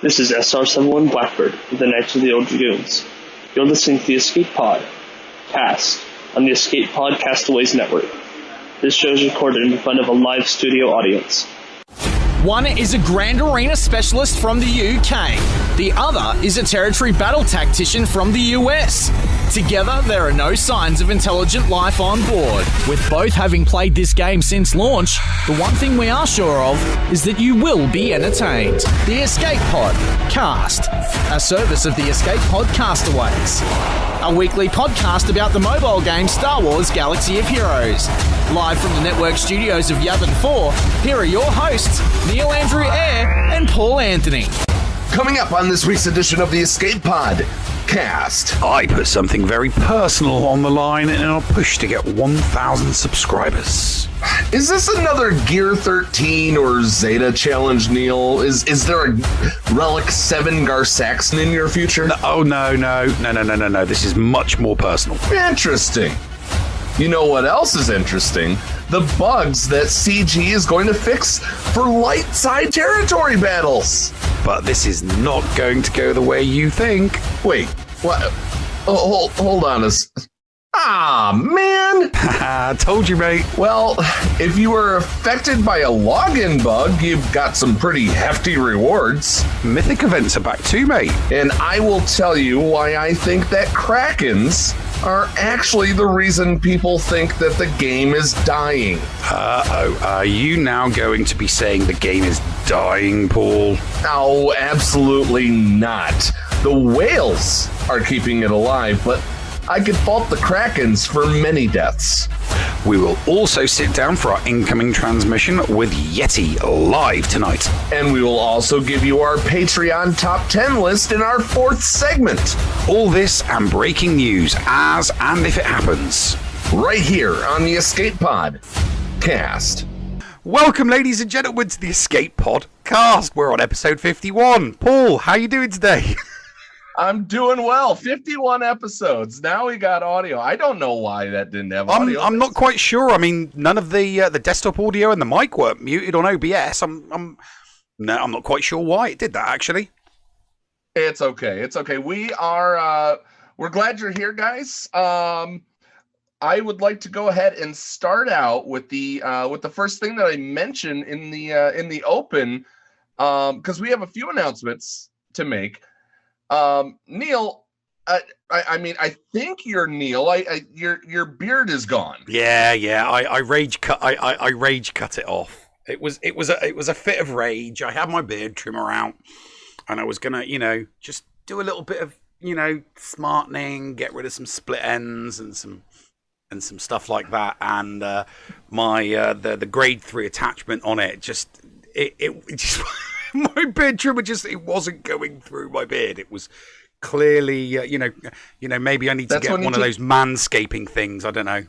This is SR-71 Blackbird with the Knights of the Old Dragoons. You're listening to the Escape Pod cast on the Escape Pod Castaways network. This show is recorded in front of a live studio audience. One is a Grand Arena specialist from the UK. The other is a territory battle tactician from the US. Together, there are no signs of intelligent life on board. With both having played this game since launch, the one thing we are sure of is that you will be entertained. The Escape Pod Cast, a service of the Escape Pod Castaways. A weekly podcast about the mobile game Star Wars Galaxy of Heroes. Live from the network studios of Yavin 4, here are your hosts, Neil Andrew Eyre and Paul Anthony. Coming up on this week's edition of the Escape Pod Cast. I put something very personal on the line in a push to get 1,000 subscribers. Is this another Gear 13 or Zeta challenge, Neil? Is there a Relic 7 Gar-Saxon in your future? No. This is much more personal. Interesting. You know what else is interesting? The bugs that CG is going to fix for light side territory battles. But this is not going to go the way you think. Wait, what? Oh, hold on a man. I told you, mate. Well, if you were affected by a login bug, you've got some pretty hefty rewards. Mythic events are back too, mate. And I will tell you why I think that Krakens are actually the reason people think that the game is dying. Are you now going to be saying the game is dying, Paul? No, absolutely not. The whales are keeping it alive, but I could fault the Krakens for many deaths. We will also sit down for our incoming transmission with Yeti live tonight. And we will also give you our Patreon top 10 list in our fourth segment. All this and breaking news as and if it happens. Right here on the Escape Pod Cast. Welcome, ladies and gentlemen, to the Escape Pod Cast. We're on episode 51. Paul, how you doing today? I'm doing well. 51 episodes. Now we got audio. I don't know why that didn't have audio. I'm not quite sure. I mean, none of the desktop audio and the mic weren't muted on OBS. I'm not quite sure why it did that, actually. It's okay. It's okay. We're glad you're here, guys. I would like to go ahead and start out with the first thing that I mentioned in the open, because we have a few announcements to make. Neil, I think you're Neil. Your beard is gone. Yeah. I rage cut. I rage cut it off. It was a fit of rage. I had my beard trimmer out, and I was gonna, just do a little bit of, smartening, get rid of some split ends and some stuff like that. And the grade 3 attachment on it just my beard trimmer it wasn't going through my beard. It was clearly, maybe I need to get one of those manscaping things. I don't know.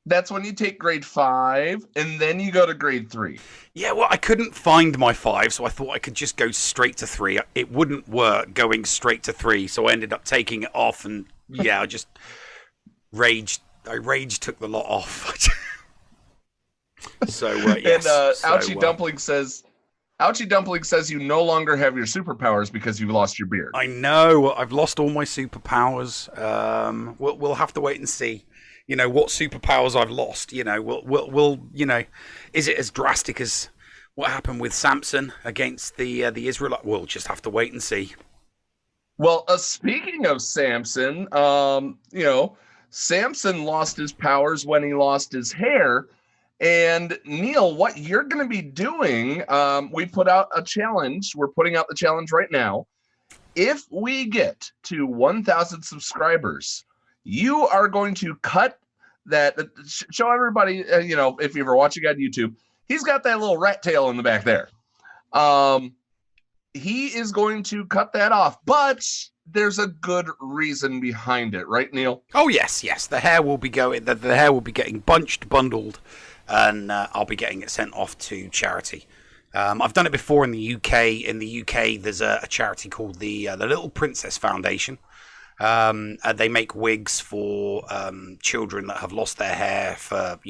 That's when you take grade 5 and then you go to grade 3. Yeah, well, I couldn't find my 5, so I thought I could just go straight to 3. It wouldn't work going straight to 3, so I ended up taking it off, and I just raged. I took the lot off. So, yes. And Ouchie Dumpling says you no longer have your superpowers because you've lost your beard. I know. I've lost all my superpowers. We'll have to wait and see. What superpowers I've lost. We'll is it as drastic as what happened with Samson against the Israelites? We'll just have to wait and see. Well, speaking of Samson, Samson lost his powers when he lost his hair. And Neil, what you're going to be doing, we put out a challenge. We're putting out the challenge right now. If we get to 1,000 subscribers, you are going to cut that. Show everybody, if you're ever watching on YouTube, he's got that little rat tail in the back there. He is going to cut that off, but there's a good reason behind it, right, Neil? Oh, yes. The hair will be going. The hair will be getting bundled. And I'll be getting it sent off to charity. I've done it before in the UK. In the UK, there's a charity called the Little Princess Foundation. They make wigs for children that have lost their hair for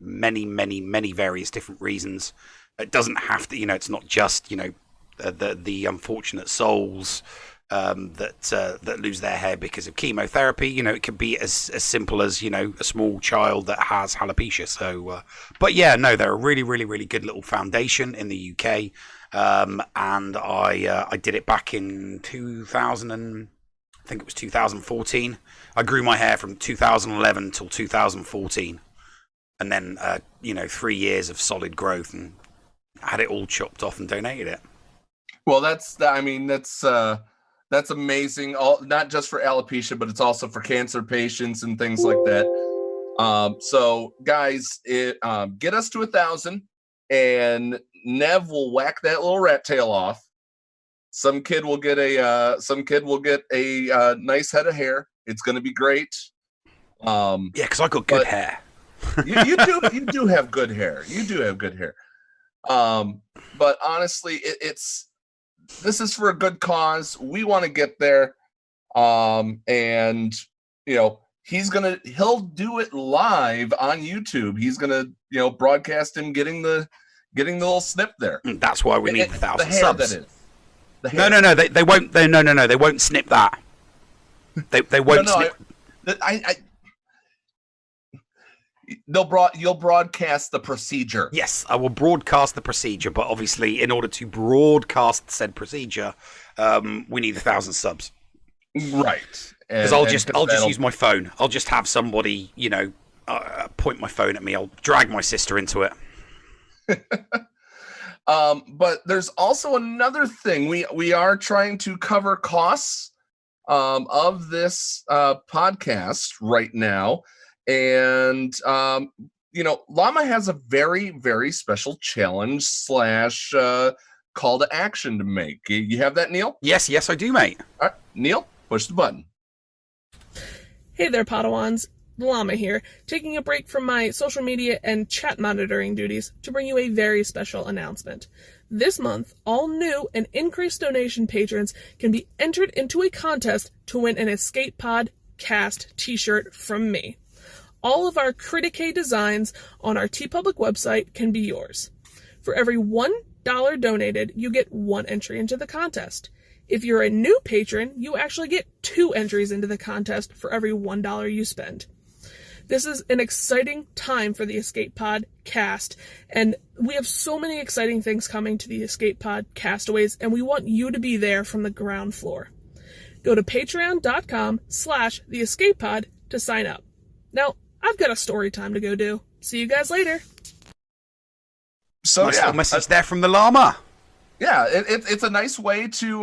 many various different reasons. It doesn't have to, it's not just the unfortunate souls that lose their hair because of chemotherapy. You know, it could be as simple as, you know, a small child that has alopecia. So, but yeah, no, they're a really, really, really good little foundation in the UK. And I did it back in 2000 and I think it was 2014. I grew my hair from 2011 till 2014, and then 3 years of solid growth, and had it all chopped off and donated it. Well, that's amazing. Not just for alopecia, but it's also for cancer patients and things like that. So guys, get us to 1,000, and Nev will whack that little rat tail off. Some kid will get a nice head of hair. It's going to be great. Yeah, because I got good hair. you do have good hair. You do have good hair. But honestly, this is for a good cause. We want to get there. And you know, he'll do it live on YouTube. He's gonna, you know, broadcast him getting the little snip there. That's why we need 1,000 hair, subs. that is. No, they won't. No, they won't snip that. They won't snip. You'll broadcast the procedure. Yes, I will broadcast the procedure, but obviously, in order to broadcast said procedure, we need 1,000 subs. Right. Because I'll just use my phone. I'll just have somebody, you know, point my phone at me. I'll drag my sister into it. But there's also another thing. We are trying to cover costs of this podcast right now. And, you know, Llama has a very, very special challenge / call to action to make. You have that, Neil? Yes, I do, mate. All right, Neil, push the button. Hey there, Padawans. Llama here, taking a break from my social media and chat monitoring duties to bring you a very special announcement. This month, all new and increased donation patrons can be entered into a contest to win an Escape Pod Cast t-shirt from me. All of our Critique designs on our TeePublic website can be yours. For every $1 donated, you get 1 entry into the contest. If you're a new patron, you actually get 2 entries into the contest for every $1 you spend. This is an exciting time for the Escape Pod cast, and we have so many exciting things coming to the Escape Pod Castaways, and we want you to be there from the ground floor. Go to patreon.com/theescapepod to sign up. Now, I've got a story time to go do. See you guys later. So nice little message there from the Llama. Yeah, it's a nice way to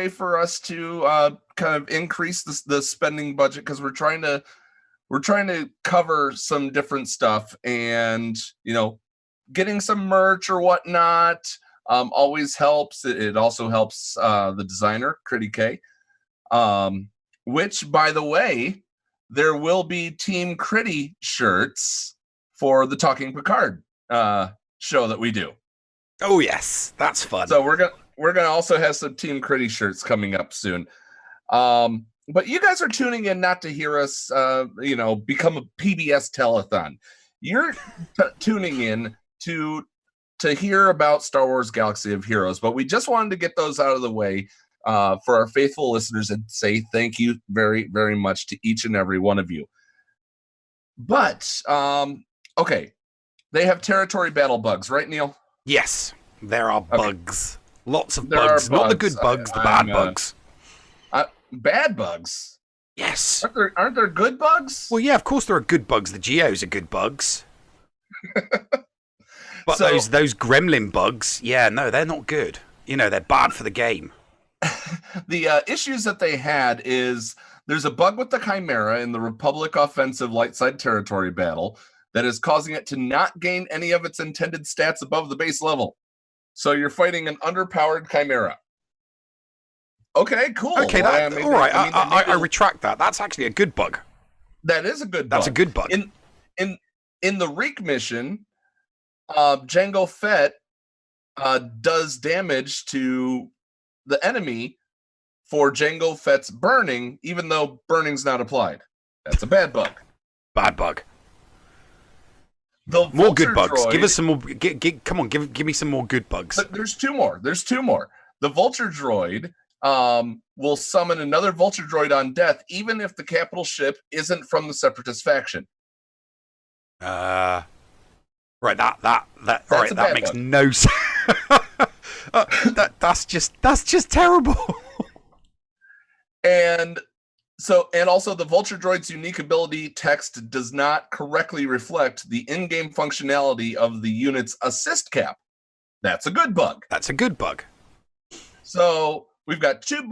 for us to kind of increase the spending budget, because we're trying to cover some different stuff, and you know, getting some merch or whatnot always helps. It also helps the designer Critique, which, by the way, there will be Team Critty shirts for the Talking Picard show that we do. Oh yes, that's fun. So we're gonna also have some Team Critty shirts coming up soon. But you guys are tuning in not to hear us, become a PBS telethon. You're tuning in to hear about Star Wars Galaxy of Heroes. But we just wanted to get those out of the way for our faithful listeners and say thank you very, very much to each and every one of you. But, okay. They have territory battle bugs, right, Neil? Yes, there are bugs. Lots of There bugs. are Not the bugs. good bugs, the bad bugs. Bad bugs? Yes. Aren't there good bugs? Well, yeah, of course there are good bugs. The Geos are good bugs. But So- those gremlin bugs, yeah, no, they're not good. You know, they're bad for the game. The issues that they had is there's a bug with the Chimera in the Republic offensive light side territory battle that is causing it to not gain any of its intended stats above the base level. So you're fighting an underpowered Chimera. Okay, cool. Okay, Well, all right. I retract that. That's actually a good bug. That is a good bug. That's a good bug. In the Reek mission, Jango Fett does damage to the enemy for Jango Fett's burning, even though burning's not applied. That's a bad bug. Bad bug. The More good Vulture bugs. droid, Give us some more. Come on, give me some more good bugs. but there's two more. The Vulture droid will summon another Vulture droid on death, even if the capital ship isn't from the Separatist faction. Right. That makes bug. no sense. That's just terrible. And also the Vulture droid's unique ability text does not correctly reflect the in-game functionality of the unit's assist cap. That's a good bug. That's a good bug. So we've got two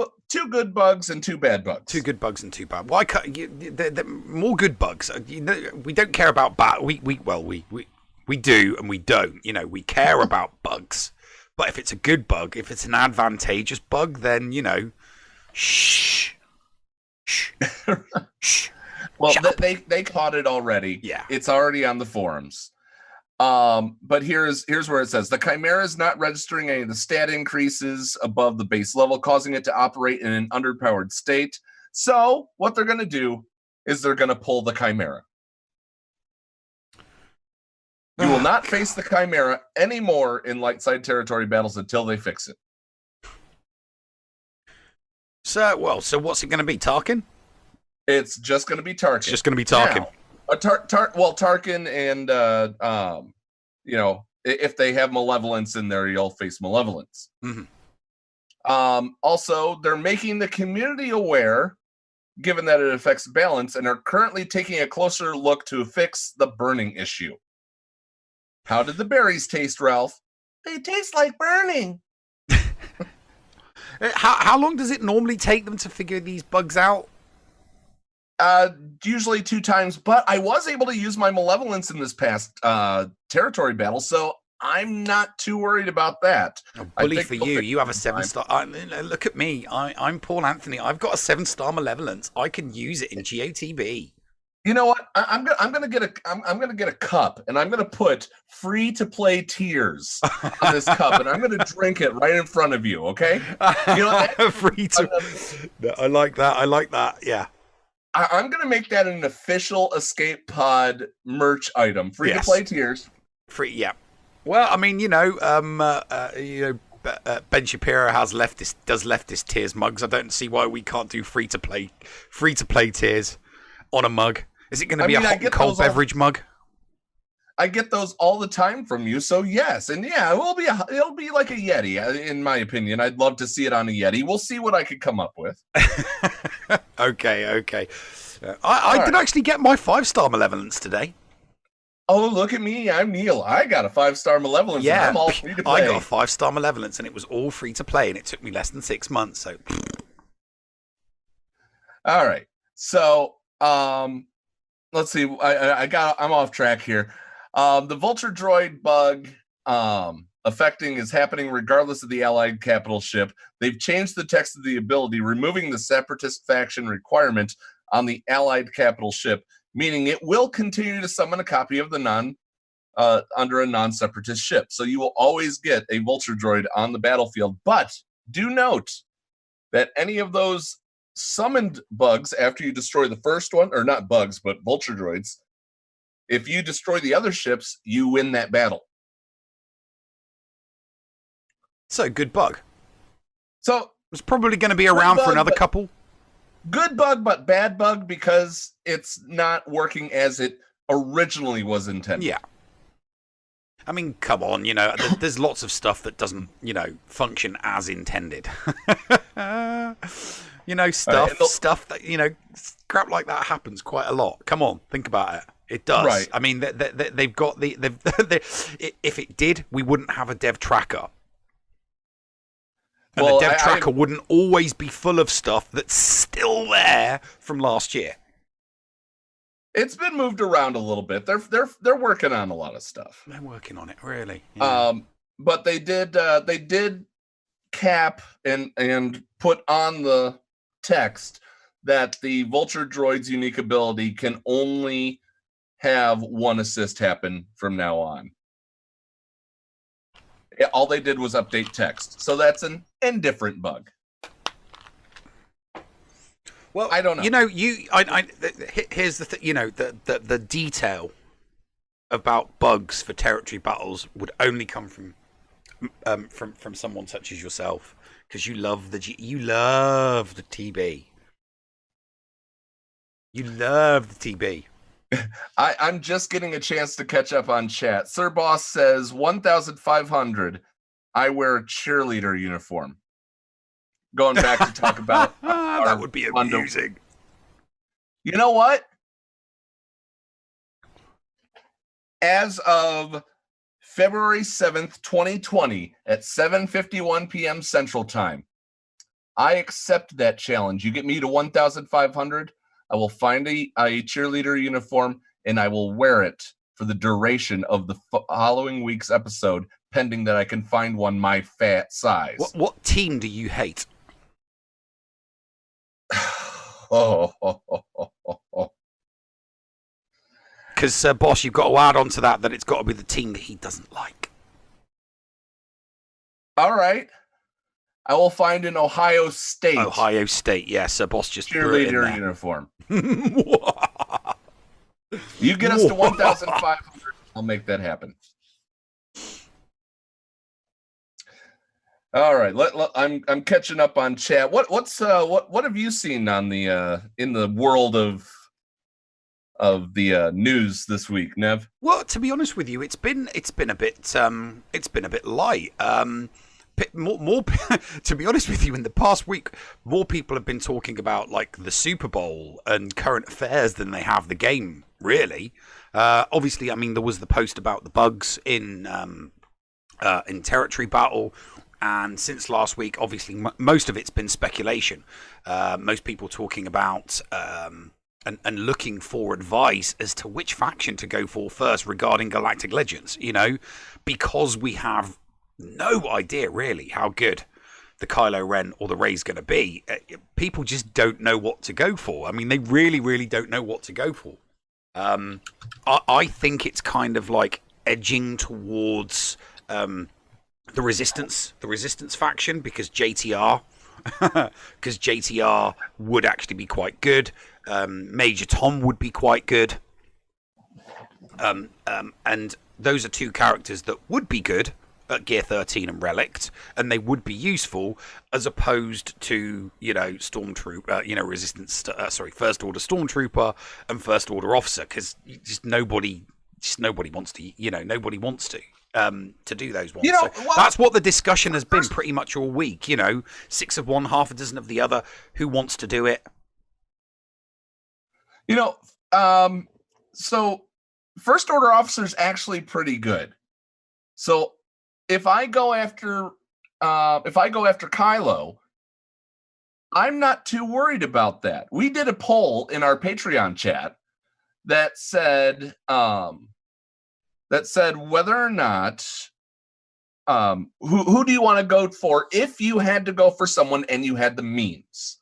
good bugs and two bad bugs. Two good bugs and two bad. Why can't more good bugs? We don't care about bad. We do and we don't. We care about bugs. But if it's a good bug, if it's an advantageous bug, then shh. Well, they caught it already. Yeah, it's already on the forums. But here's where it says the Chimera is not registering any of the stat increases above the base level, causing it to operate in an underpowered state. So what they're going to do is they're going to pull the Chimera. You will not face the Chimera anymore in light side territory battles until they fix it. So what's it going to be? Tarkin? It's just going to be Tarkin. It's just going to be Tarkin. Now, Tarkin and if they have Malevolence in there, you'll face Malevolence. Mm-hmm. Also, they're making the community aware, given that it affects balance, and are currently taking a closer look to fix the burning issue. How did the berries taste, Ralph? They taste like burning. How long does it normally take them to figure these bugs out? Usually 2 times, but I was able to use my Malevolence in this past territory battle, so I'm not too worried about that. Oh, bully for you. You have a 7-star. Look at me. I'm Paul Anthony. I've got a 7-star Malevolence. I can use it in GOTB. You know what? I'm gonna get a cup, and I'm gonna put free to play tears on this cup, and I'm gonna drink it right in front of you. Okay? You know free to. I like that. I like that. Yeah. I'm gonna make that an official Escape Pod merch item. Free to play tears. Free. Yeah. Well, I mean, Ben Shapiro does leftist tears mugs. I don't see why we can't do free to play tears on a mug. Is it going to be a hot and cold beverage mug? I get those all the time from you, so yes, and yeah, it'll be like a Yeti, in my opinion. I'd love to see it on a Yeti. We'll see what I could come up with. Okay. I did actually get my 5-star Malevolence today. Oh, look at me! I'm Neil. I got a 5-star Malevolence. Yeah, and I'm all free to play. I got a 5-star Malevolence, and it was all free to play, and it took me less than 6 months. So, all right. So, let's see. I'm off track here. The Vulture droid bug affecting is happening regardless of the Allied capital ship. They've changed the text of the ability, removing the Separatist faction requirement on the Allied capital ship, meaning it will continue to summon a copy of the under a non-Separatist ship. So you will always get a Vulture droid on the battlefield. But do note that any of those summoned bugs after you destroy the first one, or not bugs, but Vulture droids, if you destroy the other ships, you win that battle. So, good bug. So it's probably going to be around for another couple. Good bug, but bad bug because it's not working as it originally was intended. Yeah. I mean, come on, there's lots of stuff that doesn't, function as intended. Stuff that, crap like that happens quite a lot. Come on, think about it. It does. Right. I mean, they've got if it did, we wouldn't have a dev tracker. And the dev tracker wouldn't always be full of stuff that's still there from last year. It's been moved around a little bit. They're working on a lot of stuff. They're working on it, really. Yeah. But they did cap and put on the text that the Vulture droid's unique ability can only have one assist happen from now on. All they did was update text, so that's an indifferent bug. Well, I don't know. Here's the thing. The detail about bugs for territory battles would only come from someone such as yourself, because you love the TB. You love the TB. I'm just getting a chance to catch up on chat. Sir Boss says 1,500. I wear a cheerleader uniform. Going back to talk about that would be amusing. You know what? As of February 7th, 2020 at 7:51 p.m. Central Time, I accept that challenge. You get me to 1,500, I will find a cheerleader uniform and I will wear it for the duration of the following week's episode, pending that I can find one my fat size. What team do you hate? Because, Boss, you've got to add on to that it's got to be the team that he doesn't like. All right. I will find an Ohio State. Ohio State, yes. Boss just cheerleader uniform. You get us to 1,500. I'll make that happen. All right. I'm catching up on chat. What have you seen on the in the world of the news this week, Nev? Well, to be honest with you, it's been a bit light. More to be honest with you, in the past week, more people have been talking about like the Super Bowl and current affairs than they have the game, really. Obviously, I mean, there was the post about the bugs in Territory Battle, and since last week, obviously, most of it's been speculation. Most people talking about and looking for advice as to which faction to go for first regarding Galactic Legends, because we have no idea really how good the Kylo Ren or the Rey's going to be. People just don't know what to go for. I mean, they really, really don't know what to go for. I think it's kind of like edging towards the Resistance faction, because JTR would actually be quite good. Major Tom would be quite good. And those are two characters that would be good at Gear 13 and Relict, and they would be useful as opposed to, Stormtrooper, Resistance, First Order Stormtrooper and First Order Officer, because nobody wants to, nobody wants to do those ones. That's what the discussion has been pretty much all week. 6 of one, half a dozen of the other. Who wants to do it? So First Order Officer's actually pretty good. So if I go after Kylo, I'm not too worried about that. We did a poll in our Patreon chat that said whether or not who do you want to go for if you had to go for someone and you had the means.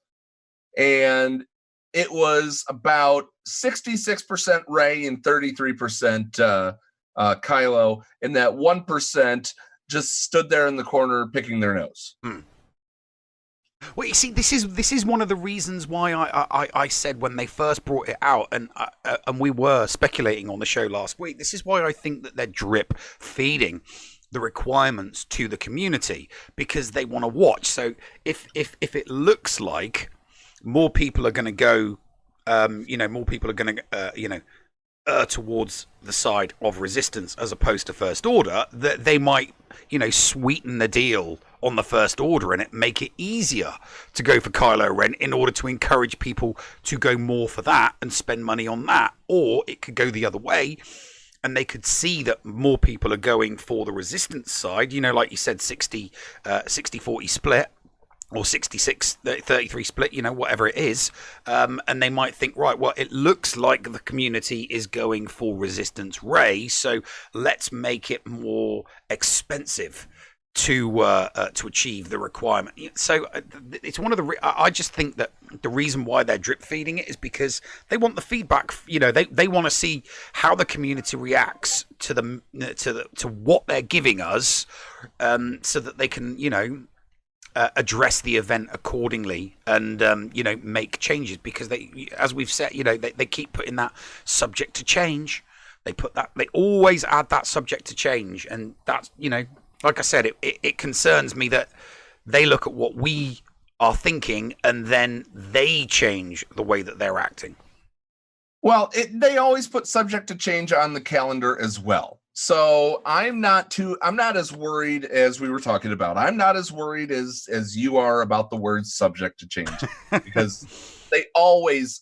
And it was about 66% Rey and 33% Kylo, and that 1% just stood there in the corner picking their nose. Well, you see, this is one of the reasons why I said when they first brought it out, and we were speculating on the show last week, this is why I think that they're drip feeding the requirements to the community, because they want to watch. So if it looks like more people are going to go, more people are going to, towards the side of Resistance as opposed to First Order, that they might, sweeten the deal on the First Order and make it easier to go for Kylo Ren in order to encourage people to go more for that and spend money on that. Or it could go the other way, and they could see that more people are going for the Resistance side, like you said, 60-40 split, or 66-33 split, whatever it is. And they might think, right, well, it looks like the community is going for Resistance Rey, so let's make it more expensive to achieve the requirement. So it's one of the. I just think that the reason why they're drip feeding it is because they want the feedback. They want to see how the community reacts to what they're giving us, so that they can address the event accordingly and make changes, because they, as we've said, they keep putting that subject to change. They always add that subject to change, and that's, like I said, it concerns me that they look at what we are thinking and then they change the way that they're acting. Well, they always put subject to change on the calendar as well. So I'm not as worried as we were talking about. I'm not as worried as you are about the word subject to change, because they always,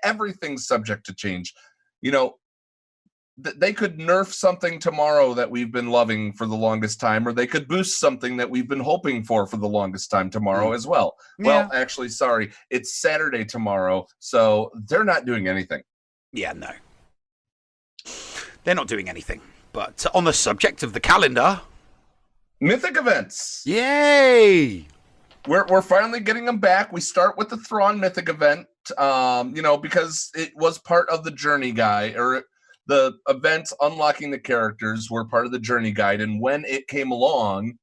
everything's subject to change. They could nerf something tomorrow that we've been loving for the longest time, or they could boost something that we've been hoping for the longest time tomorrow as well. Yeah. Well, actually, sorry, it's Saturday tomorrow, so they're not doing anything. Yeah, no. They're not doing anything. But on the subject of the calendar... Mythic events! Yay! We're finally getting them back. We start with the Thrawn Mythic event, because it was part of the Journey Guide, or the events unlocking the characters were part of the Journey Guide, and when it came along,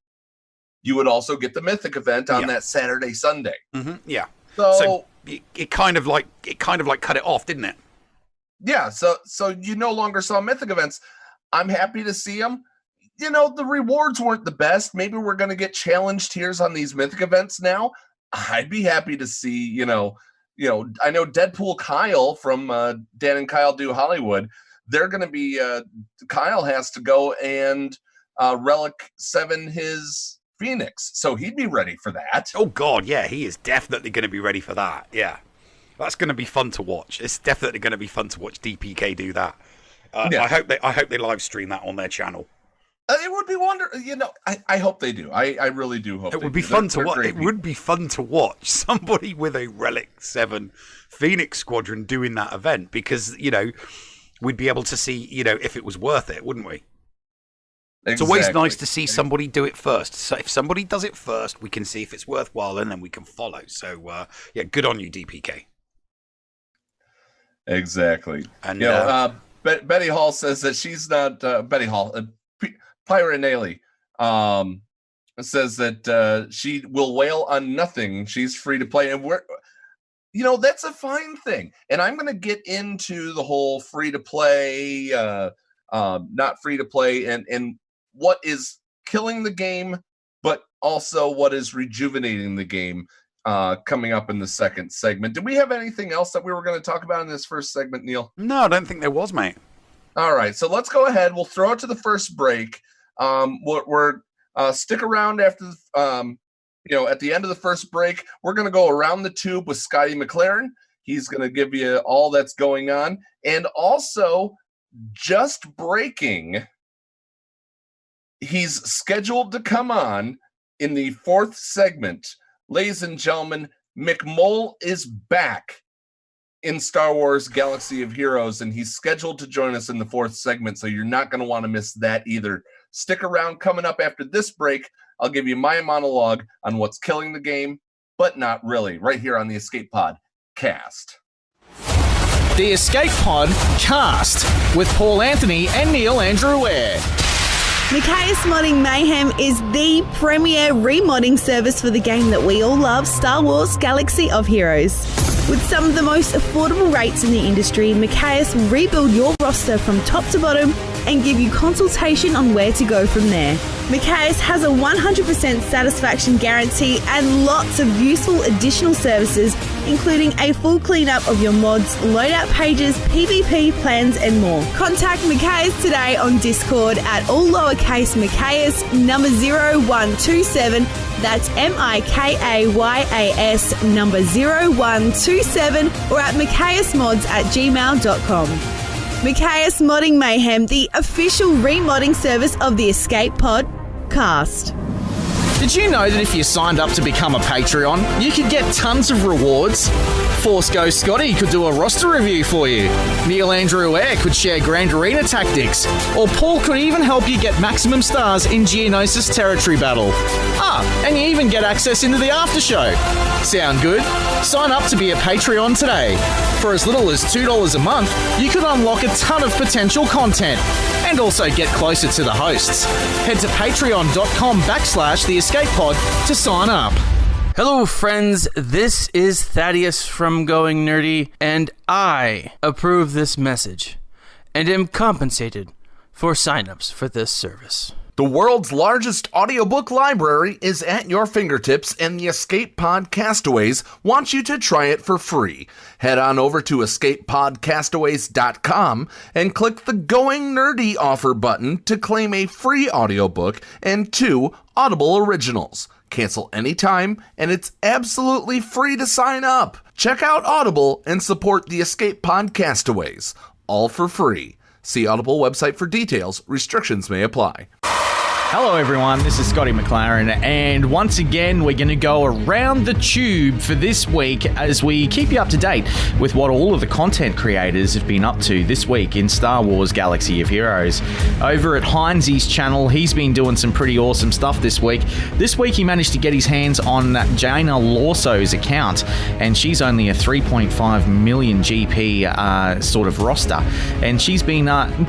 you would also get the Mythic event on that Saturday, Sunday. Mm-hmm, yeah. So it kind of like cut it off, didn't it? Yeah. So you no longer saw Mythic events. I'm happy to see them. The rewards weren't the best. Maybe we're going to get challenge tiers on these Mythic events now. I'd be happy to see, I know Deadpool Kyle from Dan and Kyle Do Hollywood. They're going to be, Kyle has to go and Relic 7 his Phoenix. So he'd be ready for that. Oh, God, yeah. He is definitely going to be ready for that. Yeah. That's going to be fun to watch. It's definitely going to be fun to watch DPK do that. I hope they live stream that on their channel. It would be wonderful. I hope they do. I really do hope it would be fun to watch. It would be fun to watch somebody with a Relic 7 Phoenix Squadron doing that event, because, we'd be able to see, if it was worth it, wouldn't we? Exactly. It's always nice to see somebody do it first. So if somebody does it first, we can see if it's worthwhile, and then we can follow. So, good on you, DPK. Exactly. And Betty Hall says that she's not Betty Hall. Pyra Naley says that she will wail on nothing. She's free to play, and that's a fine thing. And I'm going to get into the whole free to play, not free to play, and what is killing the game, but also what is rejuvenating the game. Coming up in the second segment. Did we have anything else that we were going to talk about in this first segment, Neil? No, I don't think there was, mate. All right, so let's go ahead. We'll throw it to the first break. We're stick around after, at the end of the first break. We're going to go around the tube with Scotty McLaren. He's going to give you all that's going on. And also, just breaking, he's scheduled to come on in the fourth segment. Ladies and gentlemen, McMole is back in Star Wars Galaxy of Heroes, and he's scheduled to join us in the fourth segment, so you're not going to want to miss that either. Stick around. Coming up after this break, I'll give you my monologue on what's killing the game, but not really, right here on the Escape Pod Cast. The Escape Pod Cast with Paul Anthony and Neil Andrew Ware. Micaeus Modding Mayhem is the premier remodding service for the game that we all love, Star Wars Galaxy of Heroes. With some of the most affordable rates in the industry, Micaeus will rebuild your roster from top to bottom and give you consultation on where to go from there. Micaeus has a 100% satisfaction guarantee and lots of useful additional services, including a full cleanup of your mods, loadout pages, PvP plans, and more. Contact Micaeus today on Discord at all lowercase Micaeus number 0127. That's MIKAYAS number 0127, or at micaeusmods@gmail.com. Micaeus Modding Mayhem, the official remodding service of the Escape Pod Cast. Did you know that if you signed up to become a Patreon, you could get tons of rewards? Force Ghost Scotty could do a roster review for you. Neil Andrew Ware could share Grand Arena tactics. Or Paul could even help you get maximum stars in Geonosis Territory Battle. And you even get access into the after show. Sound good? Sign up to be a Patreon today. For as little as $2 a month, you could unlock a ton of potential content and also get closer to the hosts. Head to patreon.com/The Escape Pod to sign up. Hello, friends. This is Thaddeus from Going Nerdy, and I approve this message. and am compensated for signups for this service. The world's largest audiobook library is at your fingertips, and the Escape Pod Castaways wants you to try it for free. Head on over to escapepodcastaways.com and click the Going Nerdy offer button to claim a free audiobook and 2 Audible originals. Cancel anytime, and it's absolutely free to sign up. Check out Audible and support the Escape Pod Castaways, all for free. See Audible website for details. Restrictions may apply. Hello everyone, this is Scotty McLaren, and once again we're going to go around the tube for this week as we keep you up to date with what all of the content creators have been up to this week in Star Wars Galaxy of Heroes. Over at Heinz's channel, he's been doing some pretty awesome stuff this week. This week he managed to get his hands on Jaina Lorso's account, and she's only a 3.5 million GP sort of roster, and she's been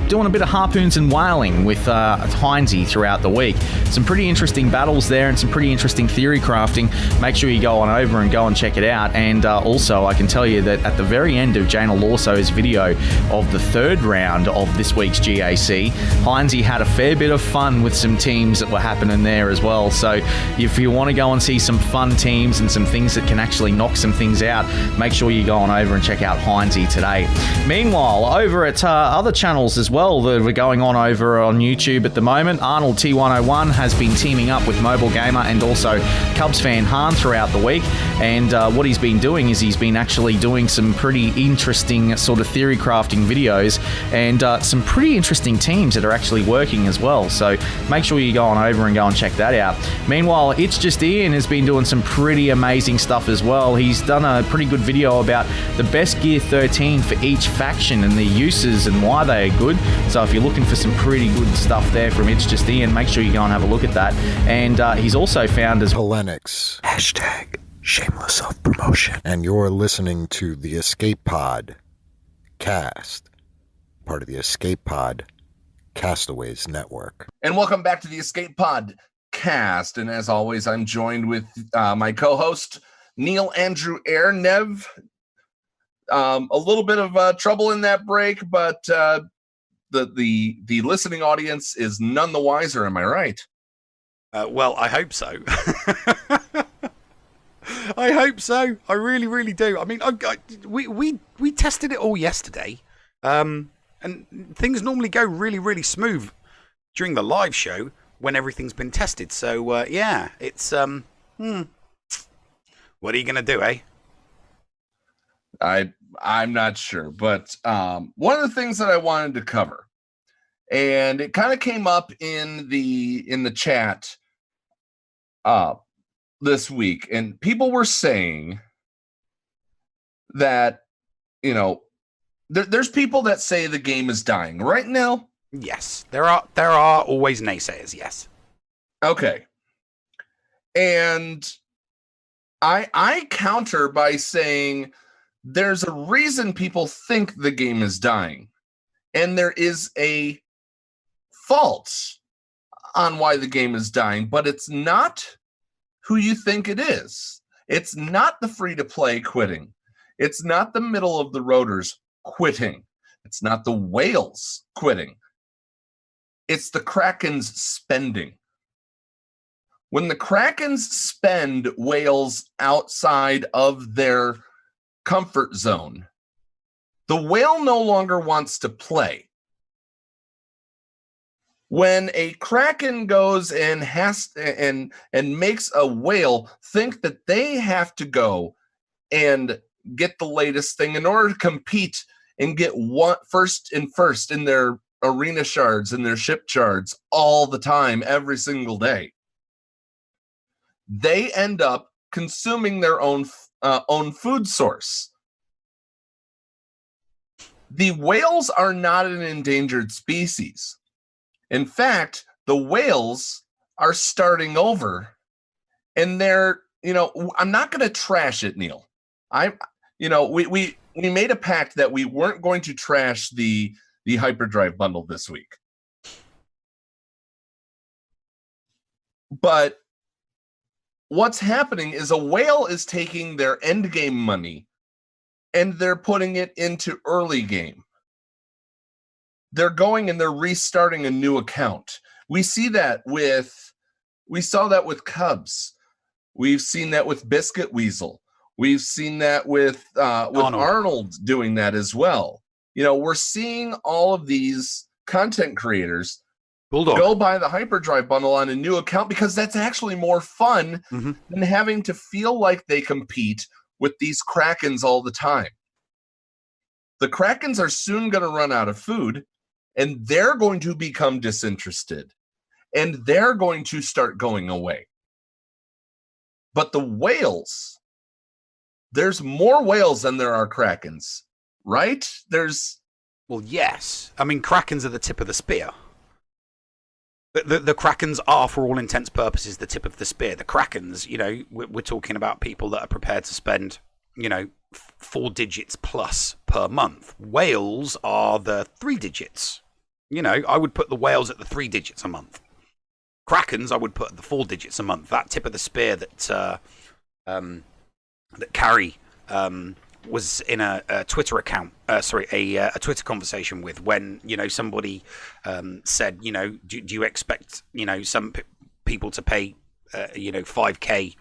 doing a bit of harpoons and whaling with Heinz throughout the week. Some pretty interesting battles there and some pretty interesting theory crafting. Make sure you go on over and go and check it out. And also, I can tell you that at the very end of Jaina Lorso's video of the 3rd round of this week's GAC, Heinze had a fair bit of fun with some teams that were happening there as well. So if you want to go and see some fun teams and some things that can actually knock some things out, make sure you go on over and check out Heinze today. Meanwhile, over at other channels as well that are going on over on YouTube at the moment, Arnold T101 has been teaming up with Mobile Gamer and also Cubs fan Han throughout the week, and what he's been doing is he's been actually doing some pretty interesting sort of theory crafting videos and some pretty interesting teams that are actually working as well, so make sure you go on over and go and check that out. Meanwhile, It's Just Ian has been doing some pretty amazing stuff as well. He's done a pretty good video about the best Gear 13 for each faction and the uses and why they are good, so if you're looking for some pretty good stuff there from It's Just Ian, make sure you go and have a look at that. And he's also found as Helenix. Hashtag shameless self-promotion. And you're listening to the Escape Pod Cast, part of the Escape Pod Castaways Network. And welcome back to the Escape Pod Cast. And as always, I'm joined with my co-host, Neil Andrew Air. Nev, a little bit of trouble in that break, but the listening audience is none the wiser. Am I right? Well, I hope so. I hope so. I really, really do. I mean, we tested it all yesterday, and things normally go really, really smooth during the live show when everything's been tested. So yeah, it's what are you gonna do, eh? I'm not sure, but one of the things that I wanted to cover, and it kind of came up in the chat this week, and people were saying that, you know, there's people that say the game is dying right now. Yes, there are always naysayers. Yes. Okay. And I counter by saying there's a reason people think the game is dying, and there is a fault on why the game is dying, but it's not who you think it is. It's not the free-to-play quitting. It's not the middle of the roaders quitting. It's not the whales quitting. It's the Krakens spending. When the Krakens spend whales outside of their comfort zone, the whale no longer wants to play. When a Kraken goes and makes a whale think that they have to go and get the latest thing in order to compete and get first in their arena shards and their ship shards all the time, every single day, they end up consuming their own food source. The whales are not an endangered species. In fact, the whales are starting over, and they're, I'm not going to trash it, Neil. We made a pact that we weren't going to trash the hyperdrive bundle this week. But what's happening is a whale is taking their end game money and they're putting it into early game. they're going and they're restarting a new account. We saw that with Cubs. We've seen that with Biscuit Weasel. We've seen that with Arnold doing that as well. We're seeing all of these content creators go buy the Hyperdrive bundle on a new account because that's actually more fun than having to feel like they compete with these Krakens all the time. The Krakens are soon going to run out of food, and they're going to become disinterested, and they're going to start going away. But the whales, there's more whales than there are Krakens, right? Well, yes. I mean, Krakens are the tip of the spear. The Krakens are, for all intents and purposes, the tip of the spear. The Krakens, we're talking about people that are prepared to spend, 4 digits plus per month. Whales are the 3 digits. I would put the whales at the 3 digits a month. Krakens, I would put at the 4 digits a month. That tip of the spear that Carrie was in a Twitter account, a Twitter conversation with, when somebody said, do you expect some people to pay $5K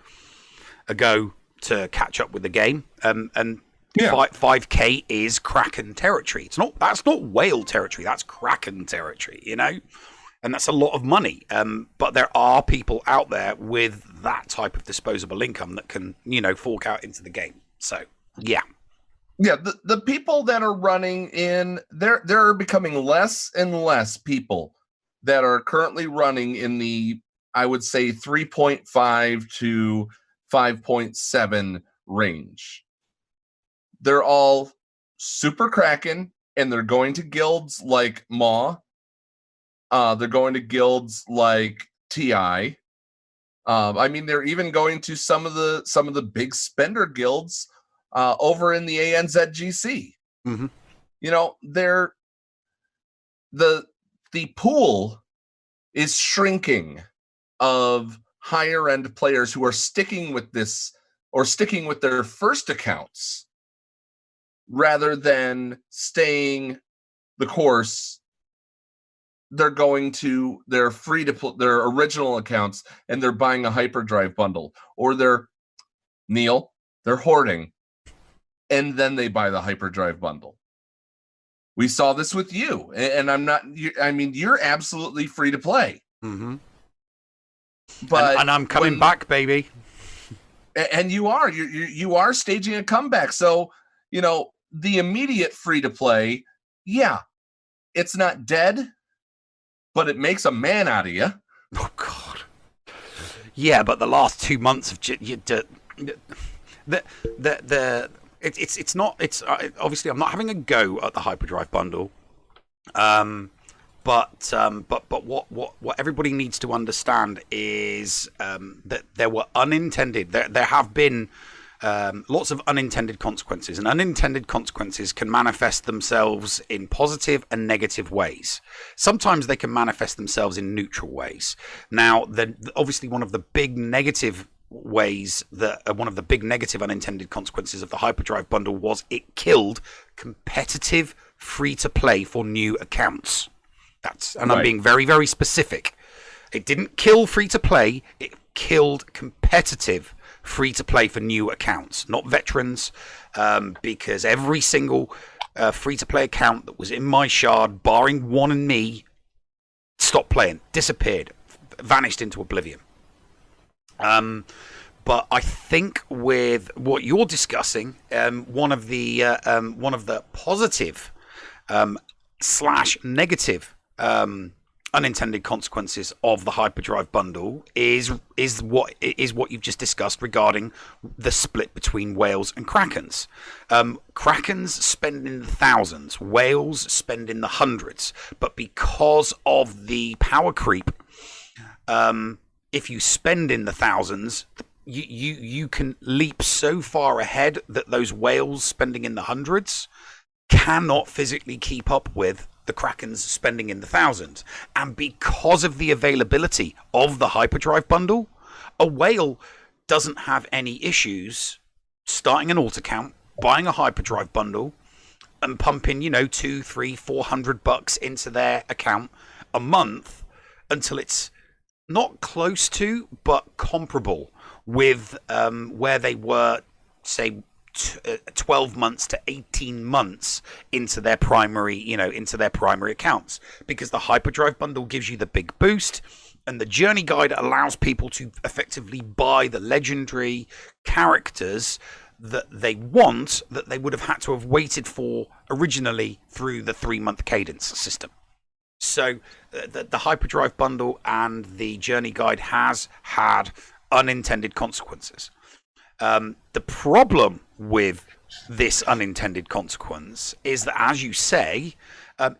a go to catch up with the game? And 5K is Kraken territory. That's not whale territory. That's Kraken territory. And that's a lot of money. But there are people out there with that type of disposable income that can fork out into the game. So. Yeah. The people that are running in there are becoming less and less people that are currently running in the, I would say, 3.5 to 5.7 range. They're all super Kraken, and they're going to guilds like Maw. They're going to guilds like TI. They're even going to some of the big spender guilds over in the ANZGC. The pool is shrinking of higher end players who are sticking with this or sticking with their first accounts rather than staying the course. They're going to their their original accounts, and they're buying a Hyperdrive bundle, or they're hoarding, and then they buy the Hyperdrive bundle. We saw this with you, and you're absolutely free to play. Mm-hmm. But I'm coming back, baby. And you are staging a comeback. So, the immediate free to play, it's not dead, but it makes a man out of you. Oh God. Yeah, but the last 2 months of it's not. It's obviously I'm not having a go at the Hyperdrive bundle. But what everybody needs to understand is that there were unintended. There have been lots of unintended consequences, and unintended consequences can manifest themselves in positive and negative ways. Sometimes they can manifest themselves in neutral ways. Now, obviously, one of the big negative unintended consequences of the Hyperdrive bundle was it killed competitive free-to-play for new accounts. I'm being very, very specific. It didn't kill free-to-play, it killed competitive free-to-play for new accounts, not veterans, because every single free-to-play account that was in my shard, barring one and me, stopped playing, disappeared, vanished into oblivion. But I think with what you're discussing, one of the positive / negative unintended consequences of the Hyperdrive bundle is what you've just discussed regarding the split between whales and Krakens. Krakens spend in the thousands, whales spend in the hundreds, but because of the power creep, if you spend in the thousands, you can leap so far ahead that those whales spending in the hundreds cannot physically keep up with the Krakens spending in the thousands. And because of the availability of the Hyperdrive bundle, a whale doesn't have any issues starting an alt account, buying a Hyperdrive bundle, and pumping, you know, $200, $300, $400 into their account a month until it's not close to, but comparable with where they were, say, 12 months to 18 months into their primary, into their primary accounts, because the Hyperdrive bundle gives you the big boost, and the Journey Guide allows people to effectively buy the legendary characters that they want, that they would have had to have waited for originally through the 3-month cadence system. So the Hyperdrive bundle and the Journey Guide has had unintended consequences. The problem with this unintended consequence is that, as you say,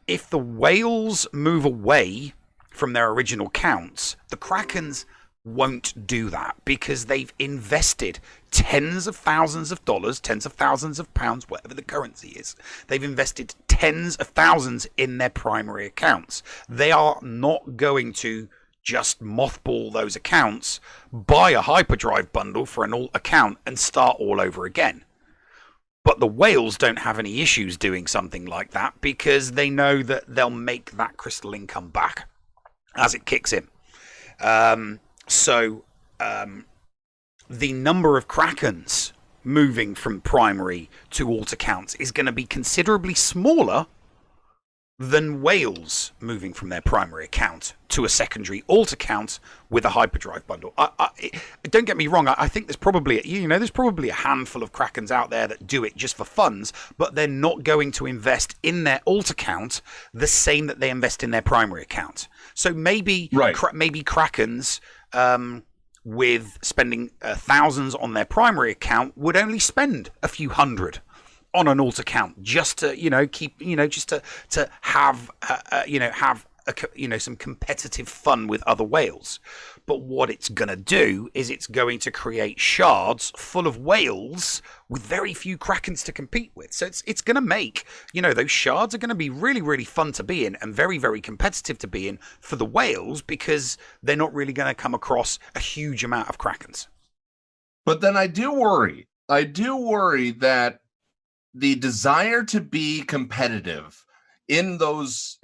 if the whales move away from their original counts, the Krakens won't do that, because they've invested tens of thousands of dollars, tens of thousands of pounds, whatever the currency is. They've invested tens of thousands in their primary accounts. They are not going to just mothball those accounts, buy a Hyperdrive bundle for an alt account, and start all over again. But the whales don't have any issues doing something like that, because they know that they'll make that crystal income back as it kicks in. So the number of Krakens moving from primary to alt accounts is going to be considerably smaller than whales moving from their primary account to a secondary alt account with a Hyperdrive bundle. Don't get me wrong. I think there's probably a handful of Krakens out there that do it just for funds, but they're not going to invest in their alt account the same that they invest in their primary account. So maybe Krakens with spending thousands on their primary account would only spend a few hundred on an alt account, just to to have some competitive fun with other whales. But what it's going to do is it's going to create shards full of whales with very few Krakens to compete with. So it's going to make, those shards are going to be really, really fun to be in and very, very competitive to be in for the whales, because they're not really going to come across a huge amount of Krakens. But then I do worry that the desire to be competitive in those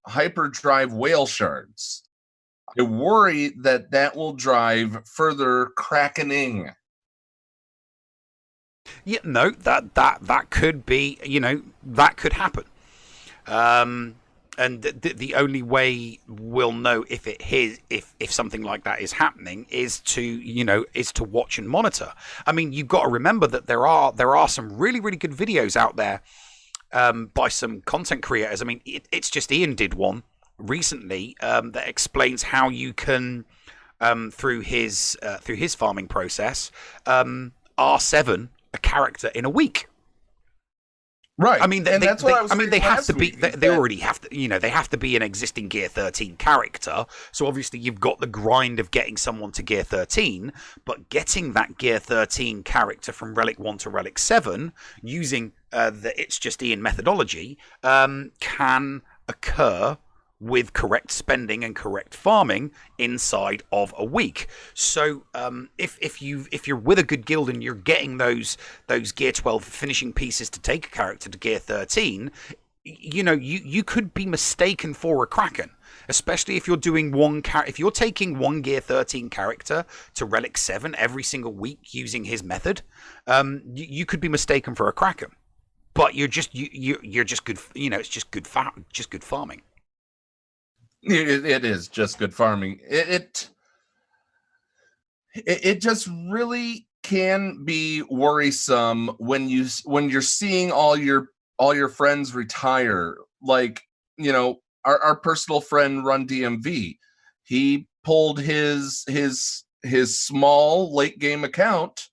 Hyperdrive whale shards, I worry that will drive further Krakening. Yeah, no, that could be, that could happen. And the only way we'll know if something like that is happening is to watch and monitor. I mean, you've got to remember that there are some really, really good videos out there by some content creators. I mean, It's Just Ian did one recently that explains how you can through his farming process R7 a character in a week. Right. I mean, that's what I was they have to be. They already have to. They have to be an existing Gear 13 character. So obviously, you've got the grind of getting someone to Gear 13, but getting that Gear 13 character from Relic 1 to Relic 7 using the It's Just Ian methodology can occur with correct spending and correct farming inside of a week. So if you're with a good guild and you're getting those Gear 12 finishing pieces to take a character to Gear 13, you could be mistaken for a Kraken, especially if you're doing if you're taking one Gear 13 character to Relic 7 every single week using his method, you could be mistaken for a Kraken. But you're just good. It's just good farming. It is just good farming. It just really can be worrisome when you're seeing all your friends retire. Like, our personal friend Run DMV, he pulled his small late game account,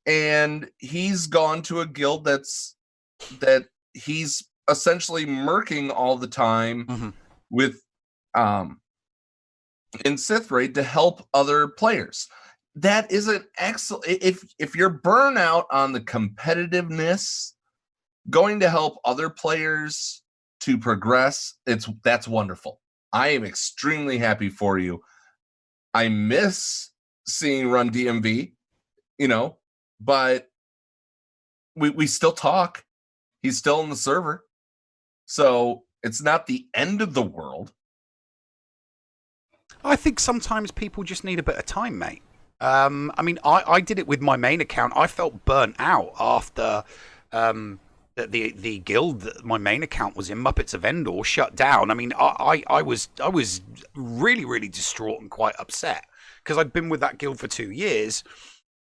and he's gone to a guild that he's essentially murking all the time. Mm-hmm. With in Sith Raid to help other players. That is an excellent. If you're burnout on the competitiveness, going to help other players to progress, that's wonderful. I am extremely happy for you. I miss seeing Run DMV, but we still talk. He's still in the server. So it's not the end of the world. I think sometimes people just need a bit of time, mate. I mean, I did it with my main account. I felt burnt out after the guild that my main account was in, Muppets of Endor, shut down. I mean, I was really, really distraught and quite upset because I'd been with that guild for 2 years,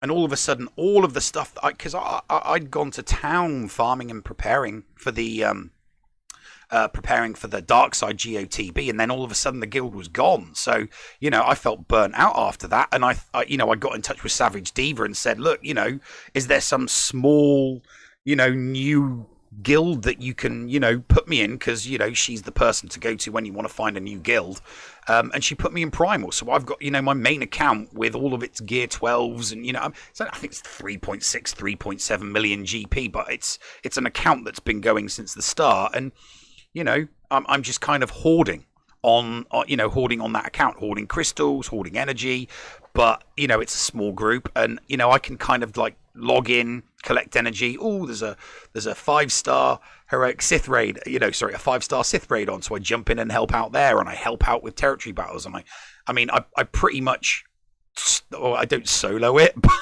and all of a sudden, all of the stuff that because I'd gone to town farming and preparing for the dark side GOTB, and then all of a sudden the guild was gone. So, you know, I felt burnt out after that, and I got in touch with Savage Diva and said, look, you know, is there some small, you know, new guild that you can, you know, put me in, because, you know, she's the person to go to when you want to find a new guild. And she put me in Primal, so I've got, you know, my main account with all of its gear 12s, and, you know, so I think it's 3.6 3.7 million GP, but it's an account that's been going since the start. And you know, I'm just kind of hoarding on that account, hoarding crystals, hoarding energy. But, you know, it's a small group, and, you know, I can kind of like log in, collect energy. Oh, there's a 5-star heroic Sith raid, a 5-star Sith raid on. So I jump in and help out there, and I help out with territory battles. And I pretty much, I don't solo it, but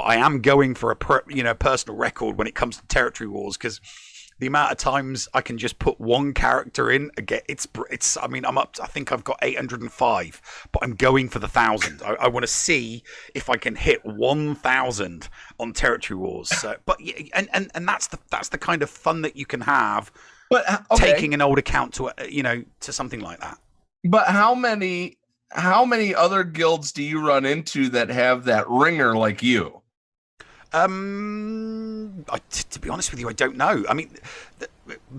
I am going for a personal record when it comes to territory wars, because the amount of times I can just put one character in again, I'm up to, I think I've got 805, but I'm going for the 1,000. I want to see if I can hit 1,000 on territory wars. So, but and that's the kind of fun that you can have, but taking an old account to to something like that. But how many other guilds do you run into that have that ringer like you? To be honest with you, I don't know. I mean,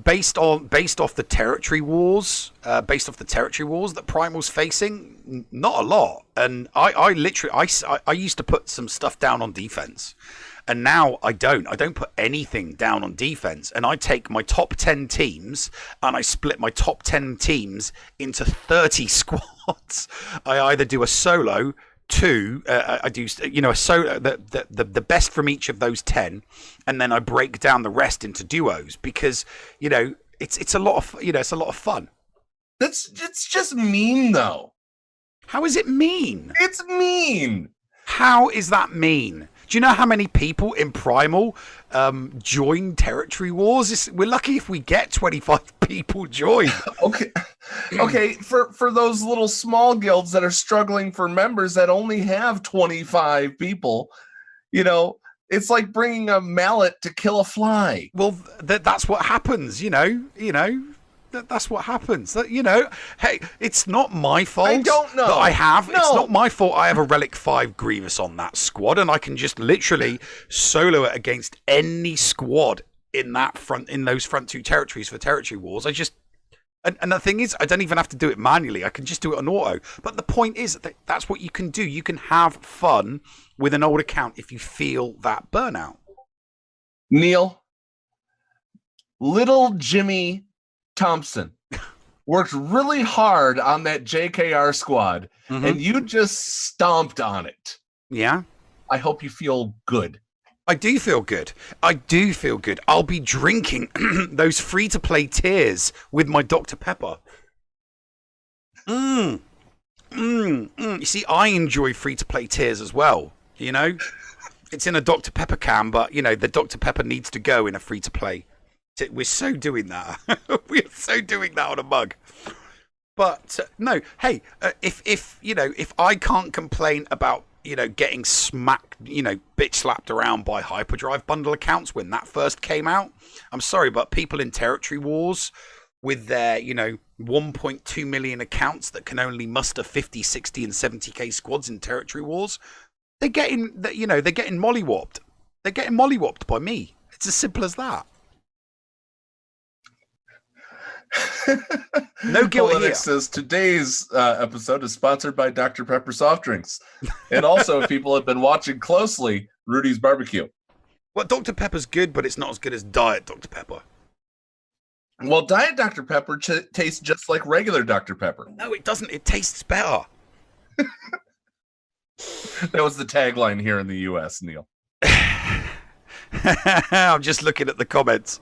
based off the territory wars, that Primal's facing, not a lot. And I used to put some stuff down on defense, and now I don't put anything down on defense. And I take my top 10 teams and I split my top 10 teams into 30 squads. I either do a solo. I do, a solo, the best from each of those 10, and then I break down the rest into duos, because, you know, it's a lot of, it's a lot of fun. It's just mean, though. How is it mean? It's mean. How is that mean? Do you know how many people in Primal join territory wars? We're lucky if we get 25 people join. Okay. For those little small guilds that are struggling for members that only have 25 people, you know, it's like bringing a mallet to kill a fly. Well, that's what happens. That's what happens. Hey, it's not my fault. I don't know. That I have. No. It's not my fault. I have a Relic 5 Grievous on that squad, and I can just literally solo it against any squad in those front two territories for territory wars. And the thing is, I don't even have to do it manually. I can just do it on auto. But the point is that that's what you can do. You can have fun with an old account if you feel that burnout. Neil, little Jimmy Thompson worked really hard on that JKR squad, and you just stomped on it. Yeah. I hope you feel good. I do feel good. I'll be drinking those free-to-play tears with my Dr. Pepper. You see, I enjoy free-to-play tears as well, you know? It's in a Dr. Pepper can, but, you know, the Dr. Pepper needs to go in a free-to-play. We're so doing that. We're so doing that on a mug. But no, hey, if I can't complain about, getting smacked, bitch slapped around by Hyperdrive bundle accounts when that first came out, I'm sorry, but people in territory wars with their, 1.2 million accounts that can only muster 50, 60 and 70k squads in territory wars, they're getting mollywopped. They're getting mollywopped by me. It's as simple as that. No guilt here. Says today's episode is sponsored by Dr. Pepper soft drinks, and also if people have been watching closely, Rudy's Barbecue. Well, Dr. Pepper's good, but it's not as good as Diet Dr. Pepper. Well, Diet Dr. Pepper tastes just like regular Dr. Pepper. No, it doesn't. It tastes better. That was the tagline here in the U.S., Neil. I'm just looking at the comments.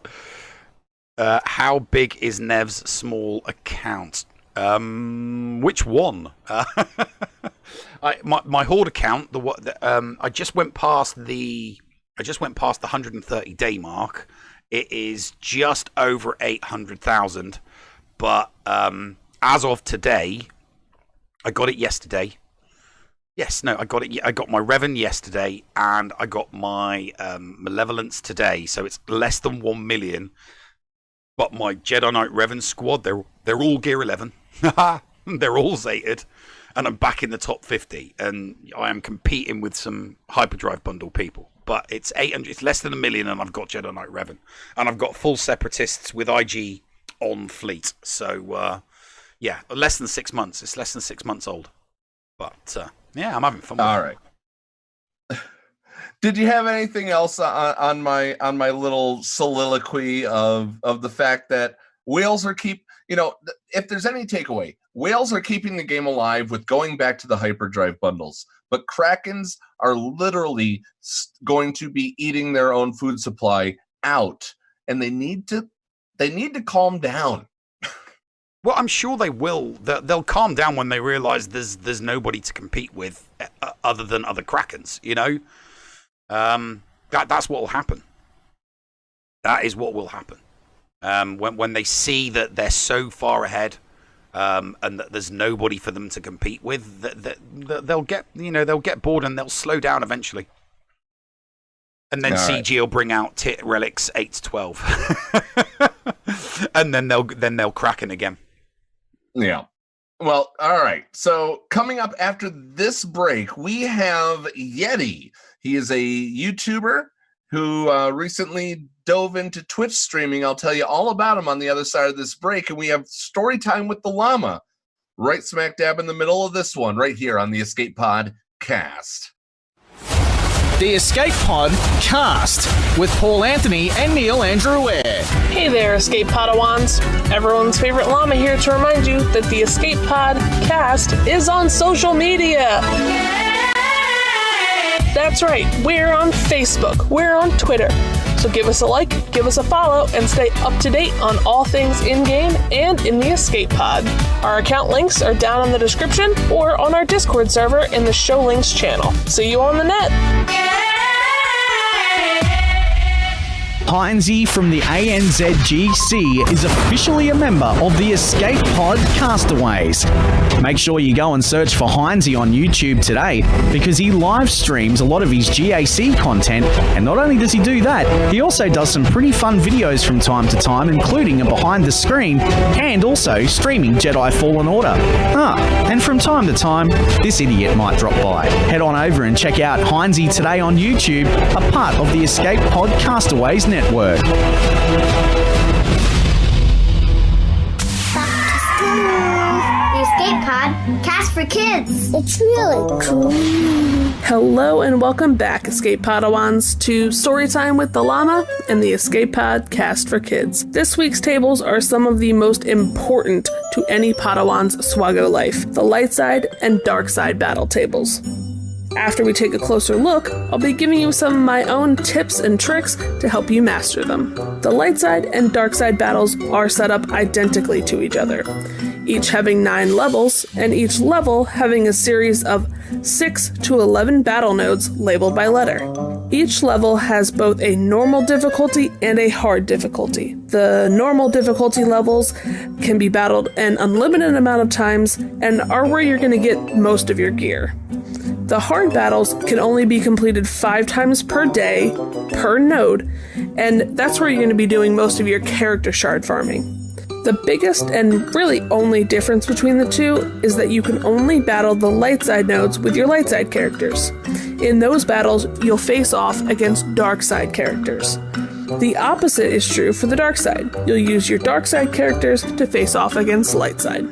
How big is Nev's small account? Which one? My Horde account. I just went past the 130 day mark. It is just over 800,000. But as of today, I got it yesterday. Yes, no, I got it. I got my Revan yesterday, and I got my Malevolence today. So it's less than 1 million. But my Jedi Knight Revan squad, they're all Gear 11. They're all Zated. And I'm back in the top 50. And I am competing with some Hyperdrive bundle people. But it's 800. It's less than 1 million, and I've got Jedi Knight Revan. And I've got full Separatists with IG on fleet. So, yeah, less than 6 months. It's less than 6 months old. But, yeah, I'm having fun with it. All right. Did you have anything else on my little soliloquy of the fact that whales are if there's any takeaway, whales are keeping the game alive with going back to the hyperdrive bundles, but Krakens are literally going to be eating their own food supply out, and they need to calm down. Well, I'm sure they will. They'll calm down when they realize there's nobody to compete with other than other Krakens, you know? That's what will happen. That is what will happen. When they see that they're so far ahead, and that there's nobody for them to compete with, they'll get bored and they'll slow down eventually. And then CG will bring out Tit Relics 8 to 12, and then they'll Kraken again. Yeah. Well, all right. So coming up after this break, we have Yeti. He is a YouTuber who recently dove into Twitch streaming. I'll tell you all about him on the other side of this break. And we have story time with the llama right smack dab in the middle of this one, right here on the Escape Pod Cast. The Escape Pod Cast with Paul Anthony and Neil Andrew Ware. Hey there, Escape Padawans. Everyone's favorite llama here to remind you that the Escape Pod Cast is on social media. That's right, we're on Facebook, we're on Twitter. So give us a like, give us a follow, and stay up to date on all things in-game and in the Escape Pod. Our account links are down in the description or on our Discord server in the Show Links channel. See you on the net. Heinzie from the ANZGC is officially a member of the Escape Pod Castaways. Make sure you go and search for Heinzie on YouTube today, because he live streams a lot of his GAC content, and not only does he do that, he also does some pretty fun videos from time to time, including a behind the screen and also streaming Jedi Fallen Order. And from time to time, this idiot might drop by. Head on over and check out Heinzie today on YouTube, a part of the Escape Pod Castaways network. The Escape Pod Cast for Kids. It's really cool. Hello and welcome back, Escape Padawans, to Storytime with the Llama and the Escape Pod Cast for Kids. This week's tables are some of the most important to any Padawan's SWGO life, the light side and dark side battle tables. After we take a closer look, I'll be giving you some of my own tips and tricks to help you master them. The light side and dark side battles are set up identically to each other, each having 9 levels, and each level having a series of 6 to 11 battle nodes labeled by letter. Each level has both a normal difficulty and a hard difficulty. The normal difficulty levels can be battled an unlimited amount of times and are where you're going to get most of your gear. The hard battles can only be completed 5 times per day, per node, and that's where you're going to be doing most of your character shard farming. The biggest and really only difference between the two is that you can only battle the light side nodes with your light side characters. In those battles, you'll face off against dark side characters. The opposite is true for the dark side. You'll use your dark side characters to face off against light side.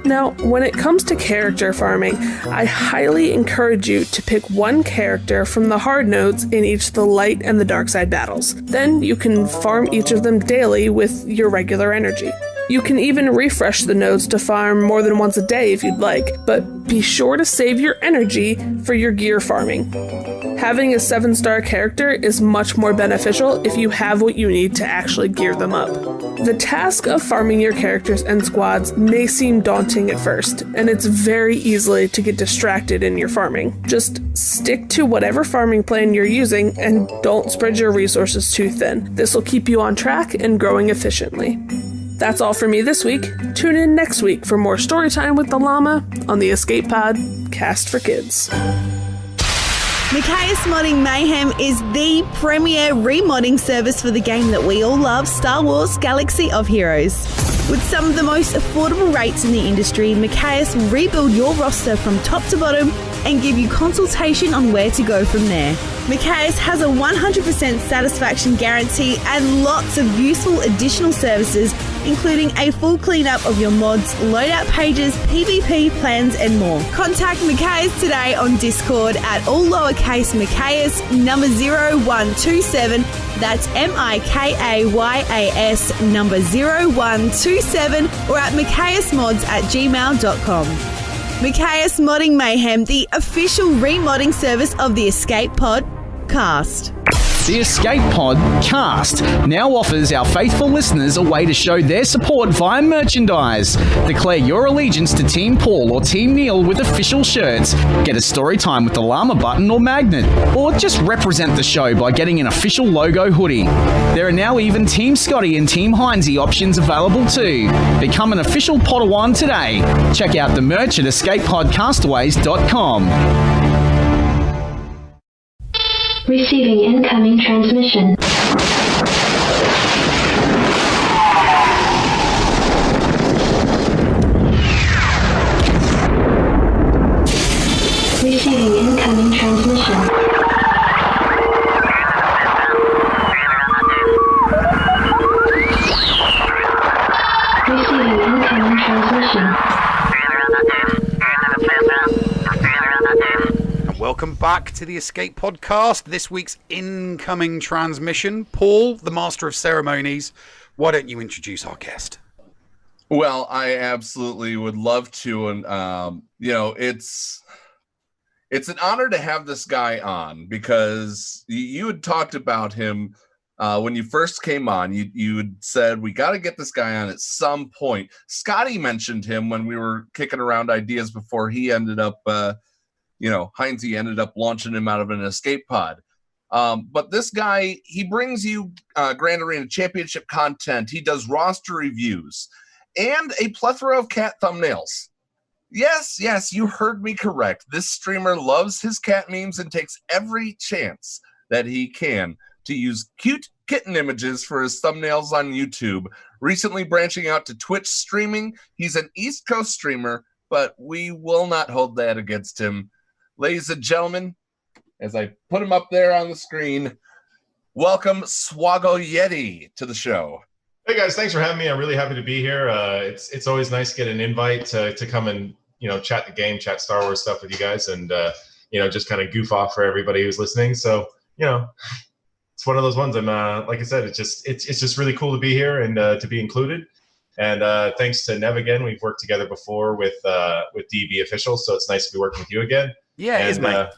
Now, when it comes to character farming, I highly encourage you to pick one character from the hard nodes in each of the light and the dark side battles. Then you can farm each of them daily with your regular energy. You can even refresh the nodes to farm more than once a day if you'd like, but be sure to save your energy for your gear farming. Having a 7-star character is much more beneficial if you have what you need to actually gear them up. The task of farming your characters and squads may seem daunting at first, and it's very easy to get distracted in your farming. Just stick to whatever farming plan you're using and don't spread your resources too thin. This will keep you on track and growing efficiently. That's all for me this week. Tune in next week for more storytime with the llama on the Escape Pod Cast for Kids. Micaeus Modding Mayhem is the premier remodding service for the game that we all love, Star Wars Galaxy of Heroes. With some of the most affordable rates in the industry, Micaeus will rebuild your roster from top to bottom and give you consultation on where to go from there. Micaeus has a 100% satisfaction guarantee and lots of useful additional services, including a full cleanup of your mods, loadout pages, PvP plans and more. Contact Micaeus today on Discord at all lowercase Micaeus number 0127. That's MIKAYAS number 0127 or at micaeusmods@gmail.com. Micaeus Modding Mayhem, the official remodding service of the Escape Pod Cast. The Escape Pod Cast now offers our faithful listeners a way to show their support via merchandise. Declare your allegiance to Team Paul or Team Neil with official shirts. Get a story time with the llama button or magnet. Or just represent the show by getting an official logo hoodie. There are now even Team Scotty and Team Heinze options available too. Become an official Padawan today. Check out the merch at escapepodcastaways.com. Receiving incoming transmission. Receiving incoming transmission. Receiving incoming transmission. Welcome back to the Escape Podcast. This week's incoming transmission. Paul, the master of ceremonies, why don't you introduce our guest? Well, I absolutely would love to, and it's an honor to have this guy on because you had talked about him when you first came on. You had said we got to get this guy on at some point. Scotty mentioned him when we were kicking around ideas before he ended up. Heinze ended up launching him out of an escape pod. But this guy, he brings you Grand Arena Championship content. He does roster reviews and a plethora of cat thumbnails. Yes, you heard me correct. This streamer loves his cat memes and takes every chance that he can to use cute kitten images for his thumbnails on YouTube. Recently branching out to Twitch streaming. He's an East Coast streamer, but we will not hold that against him. Ladies and gentlemen, as I put him up there on the screen, welcome SWGOYeti to the show. Hey guys, thanks for having me. I'm really happy to be here. It's always nice to get an invite to come and chat the game, chat Star Wars stuff with you guys, and just kind of goof off for everybody who's listening. So it's one of those ones. I'm like I said, it's just really cool to be here and to be included. And thanks to Nev again. We've worked together before with DB Official, so it's nice to be working with you again. Yeah, it is, mate.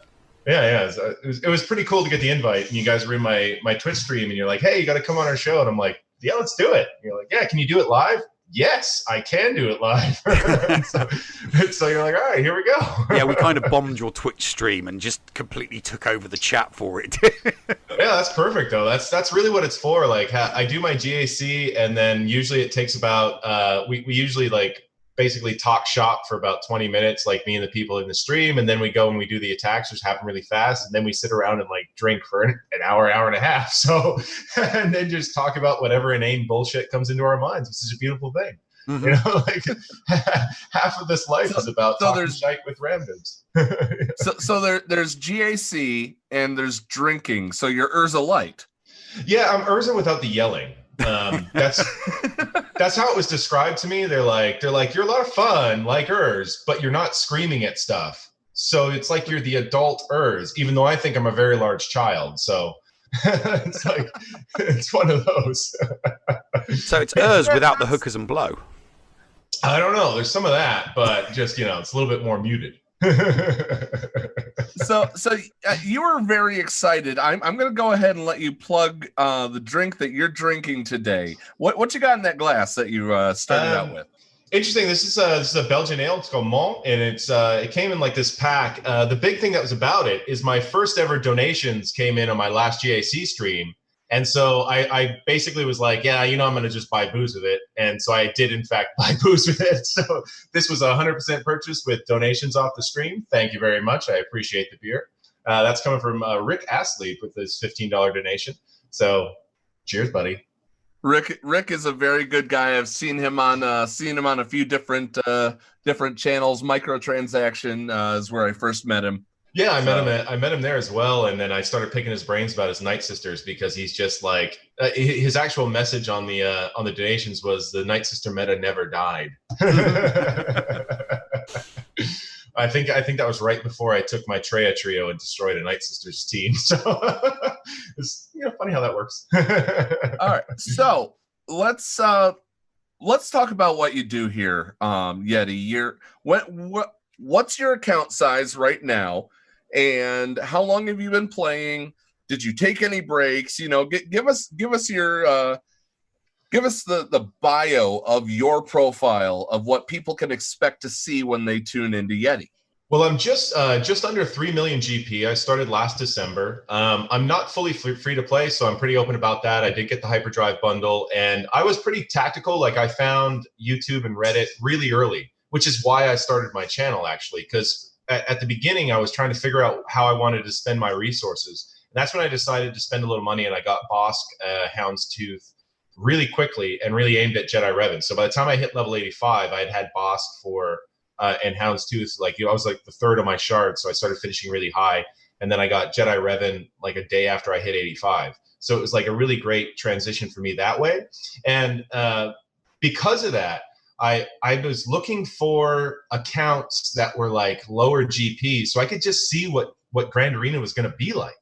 It was pretty cool to get the invite. And you guys were in my Twitch stream, and you're like, "Hey, you got to come on our show." And I'm like, "Yeah, let's do it." And you're like, "Yeah, can you do it live?" Yes, I can do it live. so you're like, all right, here we go. Yeah, we kind of bombed your Twitch stream and just completely took over the chat for it. Yeah, that's perfect though. That's really what it's for. Like I do my GAC, and then usually it takes about we usually like basically talk shop for about 20 minutes, like me and the people in the stream, and then we go and we do the attacks, which happen really fast, and then we sit around and like drink for an hour and a half. So and then just talk about whatever inane bullshit comes into our minds, which is a beautiful thing. Mm-hmm. Like half of this life is about talking shite with randoms. so there's GAC and there's drinking. So you're Urza Light. Yeah, I'm Urza without the yelling. That's how it was described to me. They're like, you're a lot of fun, like Urz, but you're not screaming at stuff. So it's like you're the adult Urz, even though I think I'm a very large child. So it's like, it's one of those. So it's Urz without the hookers and blow. I don't know. There's some of that, but just, it's a little bit more muted. So you were very excited. I'm going to go ahead and let you plug the drink that you're drinking today. What you got in that glass that you started out with? Interesting. This is a Belgian ale. It's called Mont, and it came in like this pack. The big thing that was about it is my first ever donations came in on my last GAC stream. And so I basically was like, yeah, I'm going to just buy booze with it. And so I did, in fact, buy booze with it. So this was a 100% purchase with donations off the stream. Thank you very much. I appreciate the beer. That's coming from Rick Astley with his $15 donation. So cheers, buddy. Rick is a very good guy. I've seen him on a few different channels. Microtransaction is where I first met him. Yeah, I met him there as well, and then I started picking his brains about his Night Sisters because he's just like his actual message on the donations was the Night Sister meta never died. I think that was right before I took my Treya trio and destroyed a Night Sisters team. So it's funny how that works. All right, so let's talk about what you do here, Yeti. What's your account size right now? And how long have you been playing? Did you take any breaks? Give us the bio of your profile of what people can expect to see when they tune into Yeti. Well, I'm just under 3 million GP. I started last December. I'm not fully free to play, so I'm pretty open about that. I did get the Hyperdrive bundle, and I was pretty tactical. Like, I found YouTube and Reddit really early, which is why I started my channel, actually, because at the beginning, I was trying to figure out how I wanted to spend my resources. And that's when I decided to spend a little money, and I got Bosk Houndstooth really quickly and really aimed at Jedi Revan. So by the time I hit level 85, I had Bosk and Houndstooth. I was like the third of my shards, so I started finishing really high. And then I got Jedi Revan like a day after I hit 85. So it was like a really great transition for me that way. And because of that, I was looking for accounts that were like lower GP, so I could just see what Grand Arena was going to be like.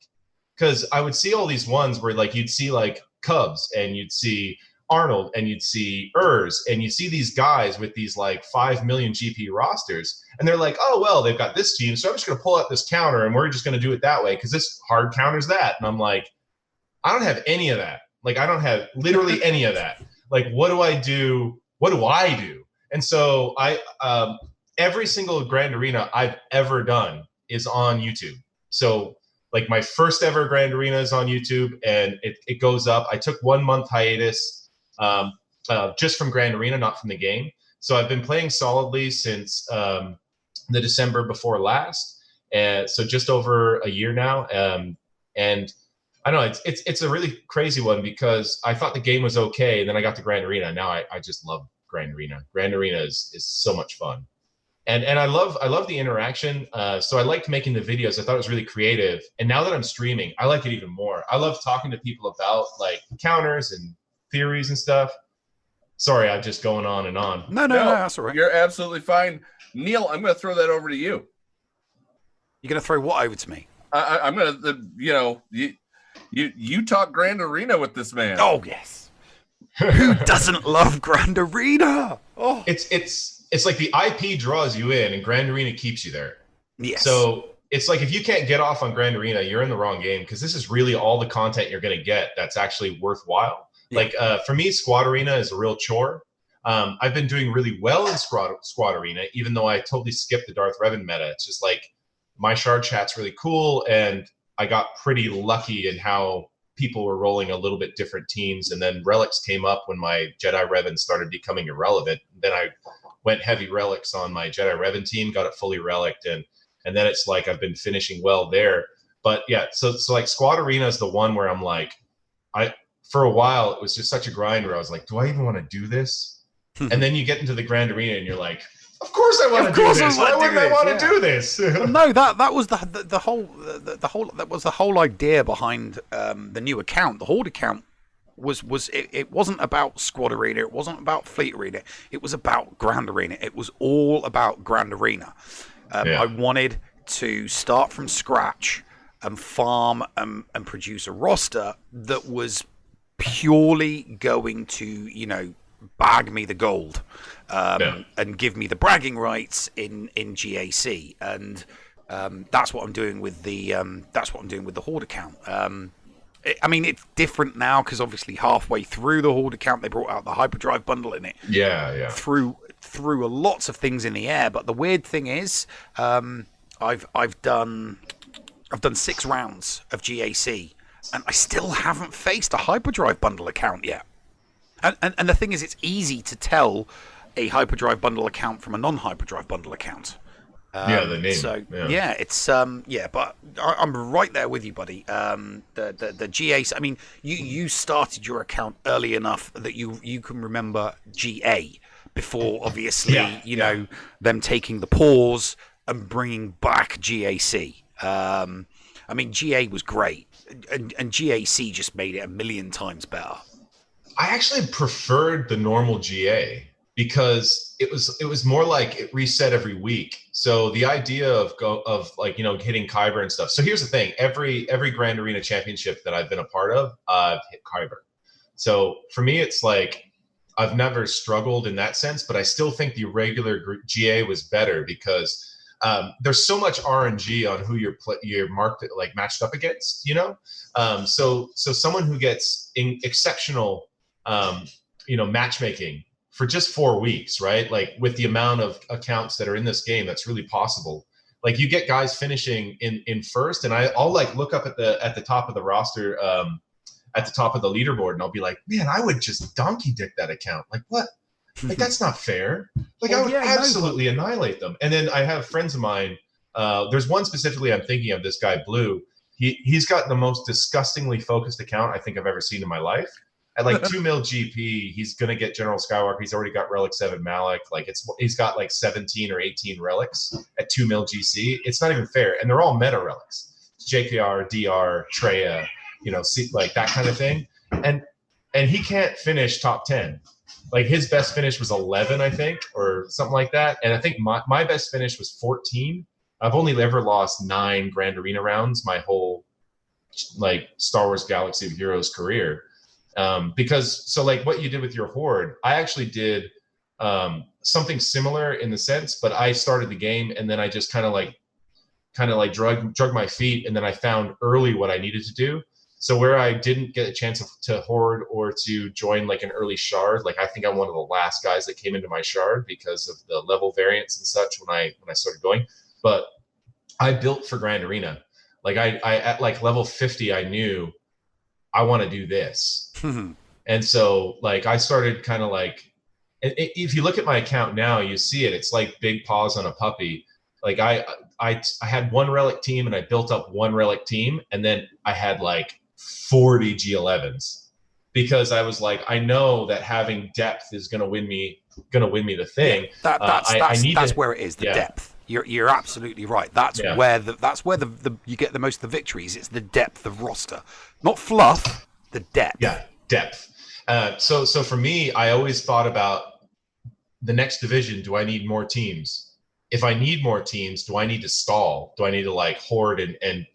Because I would see all these ones where like you'd see like Cubs and you'd see Arnold and you'd see Urs and you see these guys with these like 5 million GP rosters, and they're like, oh well, they've got this team, so I'm just going to pull out this counter and we're just going to do it that way because this hard counters that. And I'm like, I don't have any of that. Like, I don't have literally any of that. Like, what do I do? What do I do? And so every single Grand Arena I've ever done is on YouTube. So like my first ever Grand Arena is on YouTube, and it goes up. I took 1 month hiatus just from Grand Arena, not from the game. So I've been playing solidly since the December before last. So just over a year now. And I don't know, it's a really crazy one because I thought the game was okay, and then I got to Grand Arena. Now I just love Grand Arena. Grand Arena is so much fun. And I love the interaction. So I liked making the videos. I thought it was really creative. And now that I'm streaming, I like it even more. I love talking to people about like counters and theories and stuff. Sorry, I'm just going on and on. No, that's all right. You're absolutely fine. Neil, I'm going to throw that over to you. You're going to throw what over to me? I'm going to, you talk Grand Arena with this man. Oh, yes. Who doesn't love Grand Arena? Oh, it's like the IP draws you in and Grand Arena keeps you there. Yes. So it's like if you can't get off on Grand Arena, you're in the wrong game, because this is really all the content you're going to get that's actually worthwhile. Yeah. Like for me, Squad Arena is a real chore. I've been doing really well in Squad Arena, even though I totally skipped the Darth Revan meta. It's just like my shard chat's really cool, and I got pretty lucky in how people were rolling a little bit different teams, and then relics came up when my Jedi Revan started becoming irrelevant. Then I went heavy relics on my Jedi Revan team, got it fully relicked, and then it's like I've been finishing well there. But yeah, so like Squad Arena is the one where I'm like, for a while it was just such a grind where I was like, do I even want to do this? And then you get into the Grand Arena and you're like, of course I want to do this. Why wouldn't I want to do this? No, that was the whole idea behind the new account. The Horde account was it wasn't about Squad Arena, it wasn't about Fleet Arena, it was about Grand Arena. It was all about Grand Arena. I wanted to start from scratch and farm and produce a roster that was purely going to, bag me the gold, and give me the bragging rights in GAC, and that's what I'm doing with the Horde account. I mean, it's different now because obviously halfway through the Horde account they brought out the hyperdrive bundle in it. Yeah. Threw lots of things in the air, but the weird thing is, I've done 6 rounds of GAC, and I still haven't faced a hyperdrive bundle account yet. And the thing is, it's easy to tell a hyperdrive bundle account from a non-hyperdrive bundle account. The name. So it's but I'm right there with you, buddy. The GA. I mean, you started your account early enough that you can remember GA before, obviously, know them taking the pause and bringing back GAC. I mean, GA was great, and GAC just made it a million times better. I actually preferred the normal GA because it was more like it reset every week. So the idea of hitting Kyber and stuff. So here's the thing: every Grand Arena Championship that I've been a part of, I've hit Kyber. So for me, it's like I've never struggled in that sense, but I still think the regular GA was better because there's so much RNG on who you're marked like matched up against, So someone who gets exceptional matchmaking for just 4 weeks, right? Like with the amount of accounts that are in this game, that's really possible. Like you get guys finishing in first, and I'll like look up at the top of the roster, at the top of the leaderboard, and I'll be like, man, I would just donkey dick that account. Like what? Like that's not fair. Like I would absolutely annihilate them. And then I have friends of mine. There's one specifically I'm thinking of. This guy Blue. He's got the most disgustingly focused account I think I've ever seen in my life. At like 2 mil GP, he's gonna get General Skywalker. He's already got Relic 7 Malak. Like he's got like 17 or 18 relics at 2 mil GC. It's not even fair, and they're all meta relics. It's JKR, DR, Treya, like that kind of thing. And he can't finish top 10. Like his best finish was 11, I think, or something like that. And I think my best finish was 14. I've only ever lost 9 Grand Arena rounds my whole like Star Wars Galaxy of Heroes career. Because like what you did with your Horde, I actually did something similar in the sense, but I started the game and then I just kind of like drug my feet, and then I found early what I needed to do. So where I didn't get a chance to Horde or to join like an early shard, like I think I'm one of the last guys that came into my shard because of the level variance and such when I started going. But I built for Grand Arena. Like I at like level 50, I knew I want to do this. And so like I started kind of like, if you look at my account now, you see it. It's like big paws on a puppy. Like I had 1 relic team and I built up 1 relic team, and then I had like 40 G11s because I was like, I know that having depth is going to win me the thing. That's where it is, the depth. You're absolutely right. That's where the you get the most of the victories. It's the depth of roster, not fluff. The depth. Yeah, depth. So for me, I always thought about the next division. Do I need more teams? If I need more teams, do I need to stall? Do I need to like Horde and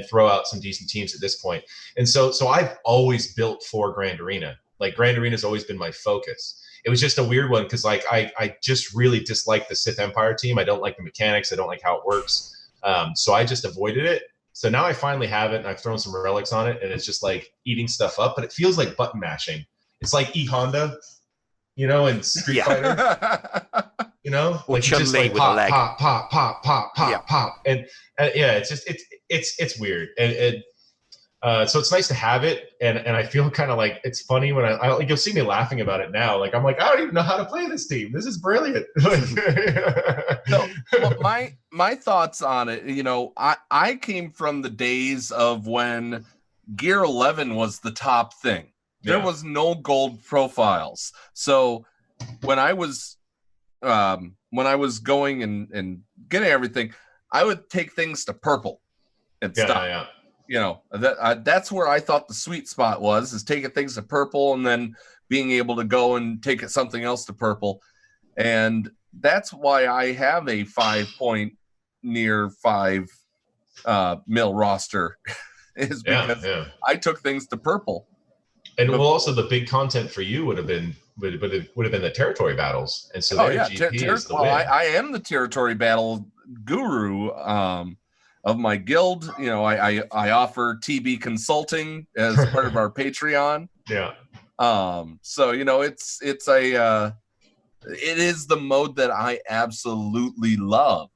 throw out some decent teams at this point? And so I've always built for Grand Arena. Like Grand Arena has always been my focus. It was just a weird one because like I just really dislike the Sith Empire team. I don't like the mechanics. I don't like how it works. So I just avoided it. So now I finally have it, and I've thrown some relics on it, and it's just like eating stuff up. But it feels like button mashing. It's like E Honda, in Street Fighter. Like just like pop, pop, and it's just it's weird, and so it's nice to have it, and I feel kind of like it's funny when I you'll see me laughing about it now. Like I'm like, I don't even know how to play this team. This is brilliant. No, well, my thoughts on it, I came from the days of when Gear 11 was the top thing. There was no gold profiles. So when I was going and getting everything, I would take things to purple and stuff. That's where I thought the sweet spot is taking things to purple and then being able to go and take something else to purple. And that's why I have a 5 mil roster is because I took things to purple. And well, also the big content for you would have been the territory battles, and so GP is the win. I am the territory battle guru of my guild. You know, I offer TB consulting as part of our Patreon. Yeah. So you know, it is the mode that I absolutely love.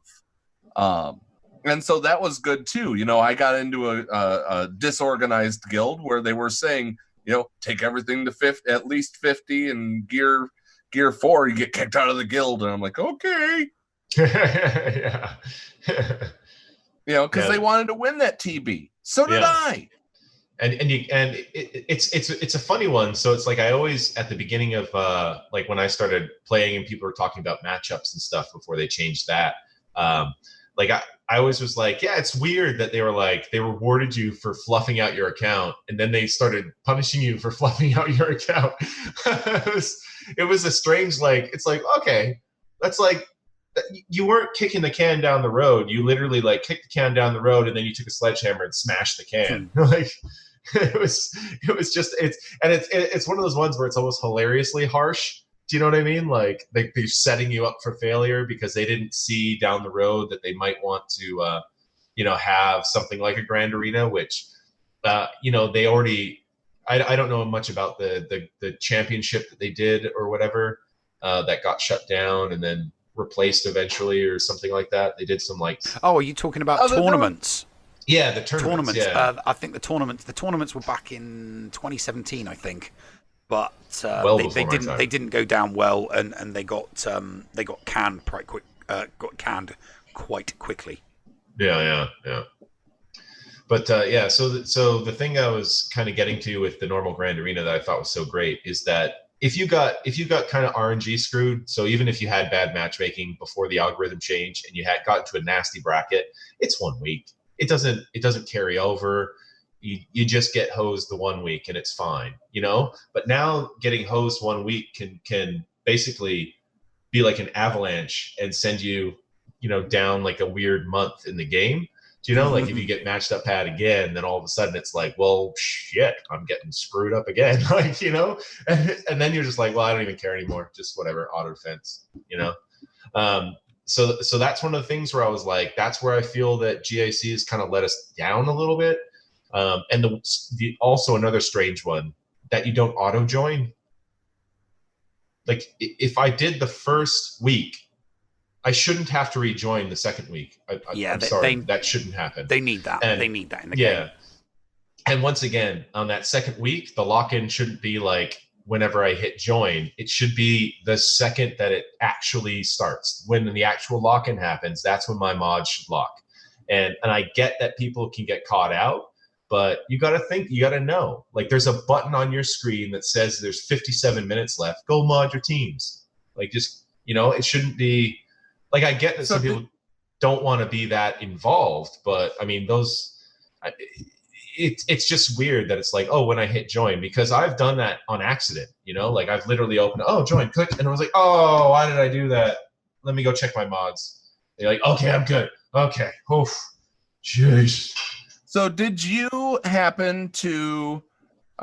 And so that was good too. You know, I got into a disorganized guild where they were saying, you know, take everything to at least 50 and gear 4, you get kicked out of the guild. And I'm like, okay. Yeah. You know, because they wanted to win that TB. So did I. And it's a funny one. So it's like I always, at the beginning of like when I started playing and people were talking about matchups and stuff before they changed that, like I always was like, yeah, it's weird that they were like, they rewarded you for fluffing out your account, and then they started punishing you for fluffing out your account. It was a strange, like, it's like, okay, that's like, you weren't kicking the can down the road. You literally like kicked the can down the road, and then you took a sledgehammer and smashed the can. Like it was just, it's one of those ones where it's almost hilariously harsh. Do you know what I mean? Like they're setting you up for failure because they didn't see down the road that they might want to, you know, have something like a grand arena, which, you know, they already, I don't know much about the championship that they did or whatever, that got shut down and then replaced eventually or something like that. They did some like. Oh, are you talking about tournaments? Yeah, the tournaments. Yeah. I think the tournaments were back in 2017, I think. But they didn't go down well, and they got canned quite quickly. Yeah. But so the thing I was kind of getting to with the normal Grand Arena that I thought was so great is that if you got kind of RNG screwed, so even if you had bad matchmaking before the algorithm change and you had got into a nasty bracket, it's 1 week. It doesn't carry over. You just get hosed the 1 week and it's fine, you know? But now getting hosed 1 week can basically be like an avalanche and send you, you know, down like a weird month in the game. Do you know, like if you get matched up bad again, then all of a sudden it's like, well, shit, I'm getting screwed up again. Like, you know, and then you're just like, well, I don't even care anymore. Just whatever, auto defense, you know? So that's one of the things where I was like, that's where I feel that GIC has kind of let us down a little bit. And also another strange one that you don't auto join. Like if I did the first week, I shouldn't have to rejoin the second week. I'm sorry, that shouldn't happen. They need that. They need that in the game. Yeah. And once again, on that second week, the lock-in shouldn't be like whenever I hit join. It should be the second that it actually starts. When the actual lock-in happens, that's when my mod should lock. And I get that people can get caught out, but you got to think, you got to know. Like there's a button on your screen that says there's 57 minutes left. Go mod your teams. Like just, you know, it shouldn't be like, I get that some people don't want to be that involved, but I mean, it's just weird that it's like, oh, when I hit join, because I've done that on accident, you know, like I've literally opened, oh, join, click. And I was like, oh, why did I do that? Let me go check my mods. They're like, okay, I'm good. Okay. Oof. Jeez. So did you happen to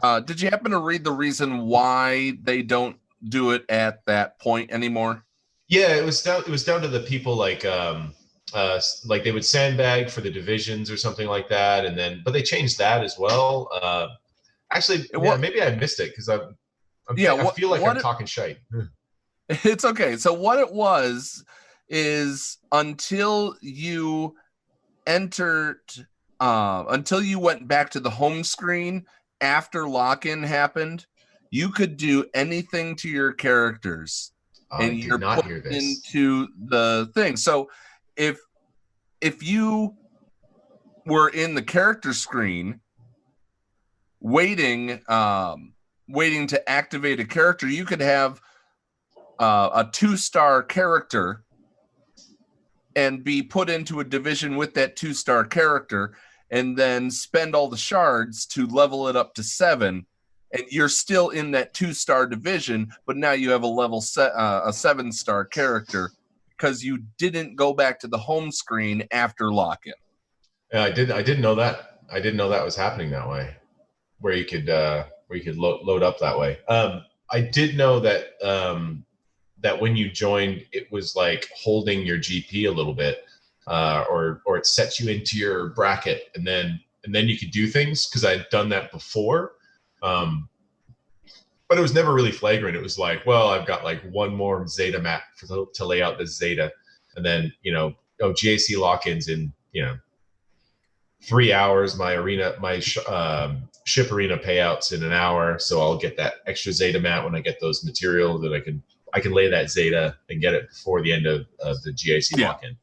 read the reason why they don't do it at that point anymore? Yeah, it was down to the people like they would sandbag for the divisions or something like that, and then but they changed that as well. Actually, maybe I missed it because I feel like I'm talking shite. It's okay. So what it was is until you went back to the home screen after lock-in happened, you could do anything to your characters. And you're put into the thing. So if you were in the character screen waiting to activate a character, you could have a 2-star character and be put into a division with that 2-star character and then spend all the shards to level it up to 7. And you're still in that 2-star division, but now you have a level a 7-star character because you didn't go back to the home screen after lock-in. Yeah, I didn't know that. I didn't know that was happening that way, where you could where you could load up that way. I did know that that when you joined, it was like holding your GP a little bit, or it sets you into your bracket, and then you could do things, because I'd done that before. But it was never really flagrant. It was like, well, I've got like one more Zeta map to lay out this Zeta, and then GAC lock-ins in 3 hours. My ship arena payouts in an hour, so I'll get that extra Zeta mat when I get those materials that I can lay that Zeta and get it before the end of the GAC lock-in.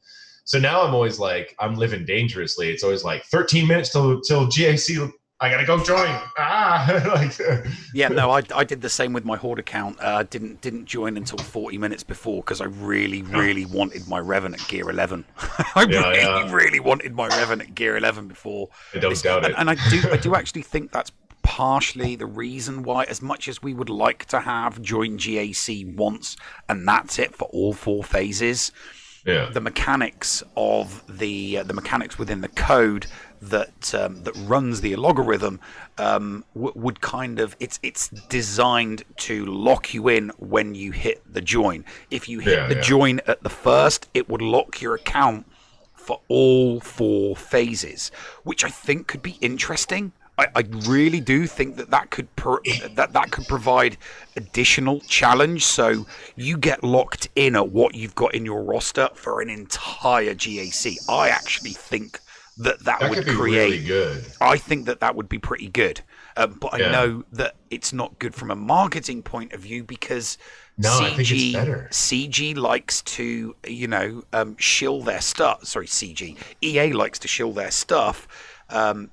So now I'm always like, I'm living dangerously. It's always like 13 minutes till GAC. I gotta go join. Yeah, no, I did the same with my Horde account. Didn't join until 40 minutes before, because I really wanted my Revenant Gear 11. I really wanted my Revenant Gear 11 before. I don't doubt it. And I do actually think that's partially the reason why, as much as we would like to have join GAC once and that's it for all 4 phases. Yeah. The mechanics of the mechanics within the code that runs the algorithm would kind of, it's designed to lock you in when you hit the join. If you hit the join at the first, it would lock your account for all 4 phases, which I think could be interesting. I really do think that could provide additional challenge, so you get locked in at what you've got in your roster for an entire GAC. I actually think that would create. Really good. I think that would be pretty good, but I know that it's not good from a marketing point of view, because I think it's better. CG likes to shill their stuff. Sorry, EA likes to shill their stuff.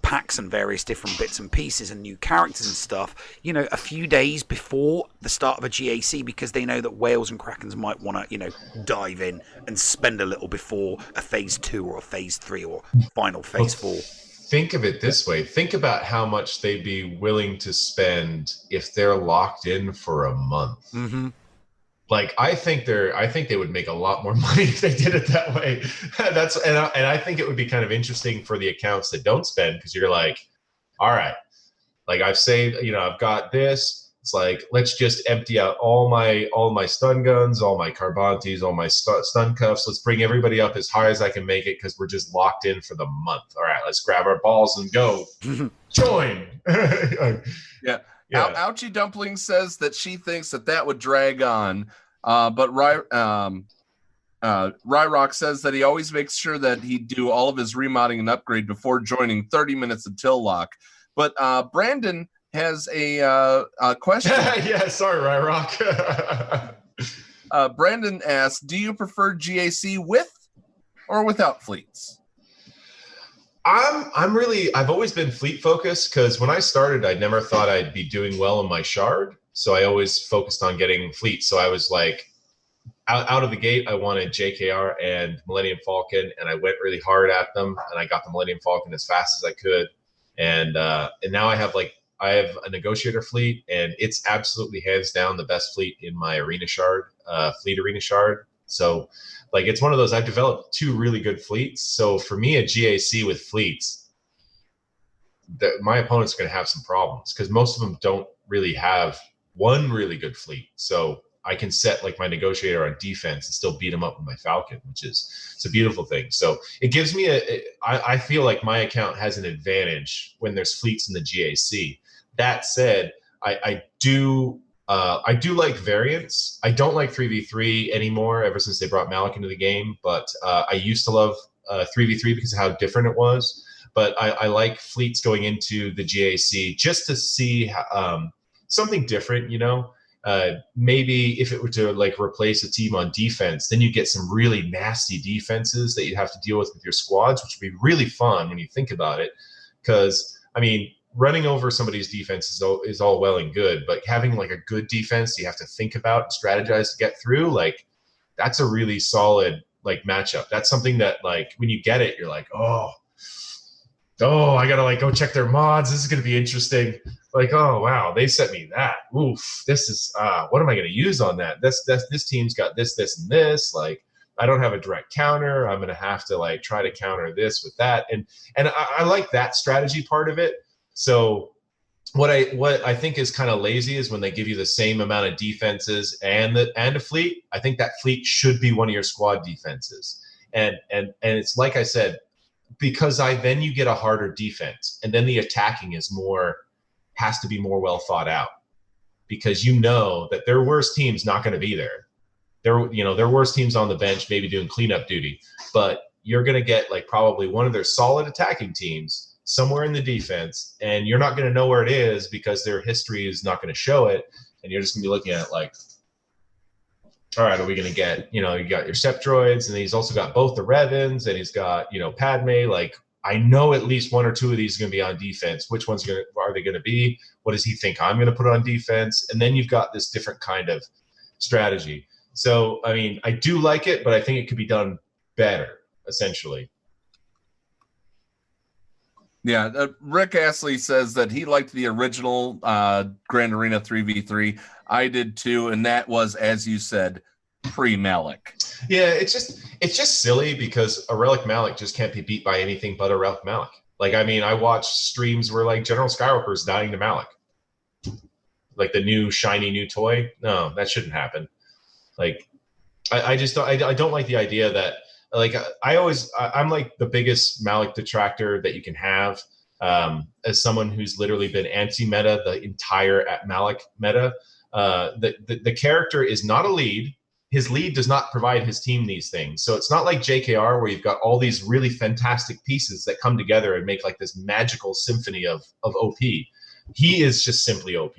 Packs and various different bits and pieces and new characters and stuff, a few days before the start of a GAC, because they know that whales and krakens might want to, dive in and spend a little before a phase 2 or a phase 3 or final phase 4. Think of it this way. Think about how much they'd be willing to spend if they're locked in for a month. Mm-hmm. Like, I think they would make a lot more money if they did it that way. And I think it would be kind of interesting for the accounts that don't spend, because you're like, all right, like I've saved, I've got this. It's like, let's just empty out all my stun guns, all my Carbantes, all my stun cuffs. Let's bring everybody up as high as I can make it, because we're just locked in for the month. All right, let's grab our balls and go. Join. Yeah. Ouchie Dumpling says that she thinks that would drag on, but Ryrock says that he always makes sure that he do all of his remodding and upgrade before joining 30 minutes until lock. But Brandon has a question. Yeah, sorry, Ryrock. Brandon asks, do you prefer GAC with or without fleets? I've always been fleet focused, because when I started, I never thought I'd be doing well in my shard. So I always focused on getting fleet. So I was like, out of the gate, I wanted JKR and Millennium Falcon, and I went really hard at them, and I got the Millennium Falcon as fast as I could. And now I have a negotiator fleet, and it's absolutely hands down the best fleet in my arena shard, fleet arena shard. So like, it's one of those, I've developed 2 really good fleets. So for me, a GAC with fleets, my opponents are going to have some problems, because most of them don't really have one really good fleet. So I can set like my negotiator on defense and still beat them up with my Falcon, it's a beautiful thing. So it gives me I feel like my account has an advantage when there's fleets in the GAC. That said, I do like variants. I don't like 3v3 anymore, ever since they brought Malik into the game. But I used to love 3v3 because of how different it was. But I like fleets going into the GAC just to see something different, maybe if it were to like replace a team on defense, then you get some really nasty defenses that you have to deal with your squads, which would be really fun when you think about it. Because, running over somebody's defense is all well and good, but having like a good defense you have to think about and strategize to get through, like, that's a really solid like matchup. That's something that, like, when you get it, you're like, oh, I gotta like go check their mods. This is gonna be interesting. Like, oh wow, they sent me that. Oof, this is what am I gonna use on that? This team's got this, and this. Like, I don't have a direct counter. I'm gonna have to like try to counter this with that, and I like that strategy part of it. So what I think is kind of lazy is when they give you the same amount of defenses and a fleet. I think that fleet should be one of your squad defenses. And it's like I said, because then you get a harder defense, and then the attacking has to be more well thought out, because you know that their worst team's not going to be there. Their worst team's on the bench, maybe doing cleanup duty, but you're going to get like probably one of their solid attacking teams somewhere in the defense, and you're not going to know where it is because their history is not going to show it, and you're just going to be looking at it like, all right, are we going to get, you got your Sep droids, and he's also got both the Revans, and he's got, Padme. Like, I know at least one or two of these are going to be on defense. Which ones are they going to be? What does he think I'm going to put on defense? And then you've got this different kind of strategy. So, I mean, I do like it, but I think it could be done better, essentially. Yeah, Rick Astley says that he liked the original Grand Arena 3v3. I did too, and that was, as you said, pre-Malak. Yeah, it's just silly because a Relic Malak just can't be beat by anything but a Relic Malak. Like, I mean, I watched streams where like General Skywalker's dying to Malak, like the new shiny new toy. No, that shouldn't happen. Like, I just don't like the idea that. Like I'm like the biggest Malak detractor that you can have, as someone who's literally been anti-meta the entire Malak meta. The character is not a lead. His lead does not provide his team these things. So it's not like JKR where you've got all these really fantastic pieces that come together and make like this magical symphony of OP. He is just simply OP.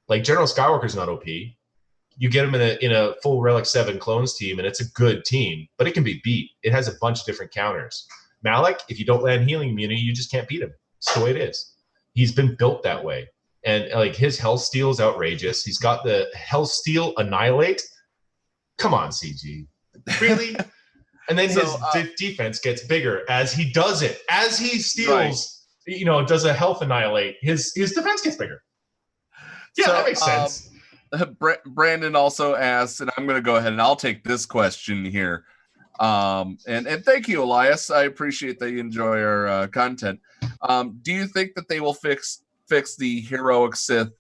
Like General Skywalker's not OP. You get him in a full Relic 7 clones team, and it's a good team, but it can be beat. It has a bunch of different counters. Malak, if you don't land healing immunity, you just can't beat him. It's the way it is. He's been built that way. And like his Hell Steel is outrageous. He's got the Hell Steel Annihilate. Come on, CG. Really? And then his defense gets bigger as he does it. As he steals, does a health annihilate, his defense gets bigger. Yeah, that makes sense. Brandon also asks, and I'm going to go ahead and I'll take this question here. And thank you, Elias. I appreciate that you enjoy our content. Do you think that they will fix the heroic Sith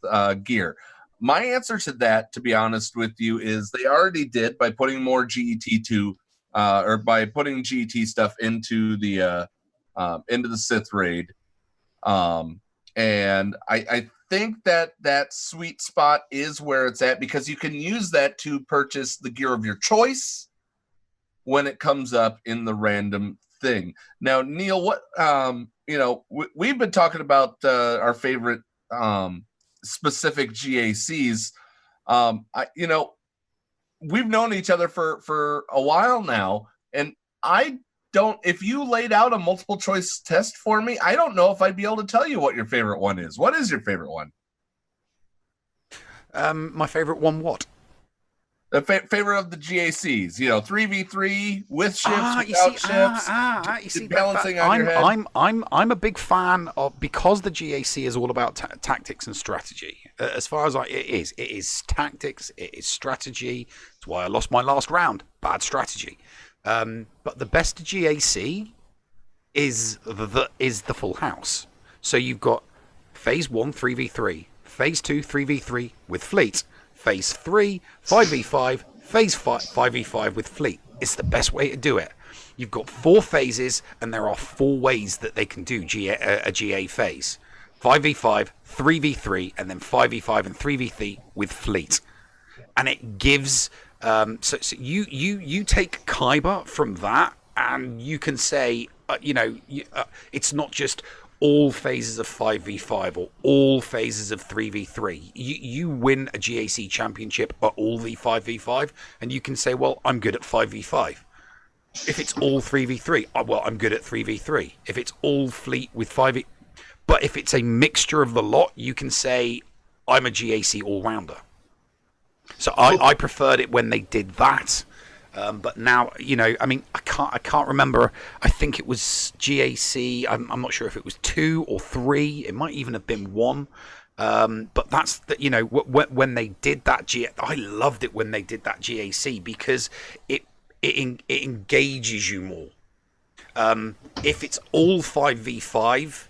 gear? My answer to that, to be honest with you, is they already did by putting more GET or by putting GET stuff into the Sith raid. And I think that sweet spot is where it's at, because you can use that to purchase the gear of your choice when it comes up in the random thing. Now, Neil, what we've been talking about our favorite specific GACs. We've known each other for a while now, and if you laid out a multiple choice test for me, I don't know if I'd be able to tell you what your favorite one is. What is your favorite one? My favorite one, what? The favorite of the GACs, 3v3 with ships, without ships, balancing on your head. I'm a big fan of, because the GAC is all about tactics and strategy. As far as it is tactics, it is strategy. That's why I lost my last round. Bad strategy. But the best GAC is the full house. So you've got phase 1 3v3, phase 2 3v3 with fleet, phase 3 5v5, phase 5 5v5 with fleet. It's the best way to do it. You've got 4 phases, and there are 4 ways that they can do a GA phase: 5v5, 3v3, and then 5v5 and 3v3 with fleet. And it gives so you take Kyber from that, and you can say it's not just all phases of 5v5 or all phases of 3v3. You win a GAC championship at all the 5v5, and you can say, well, I'm good at 5v5. If it's all 3v3, well, I'm good at 3v3. If it's all fleet with 5v, but if it's a mixture of the lot, you can say, I'm a GAC all-rounder. So I preferred it when they did that, but now I can't remember. I think it was GAC. I'm not sure if it was 2 or 3. It might even have been 1. But that's when they did that I loved it when they did that GAC, because it engages you more. If it's all 5v5,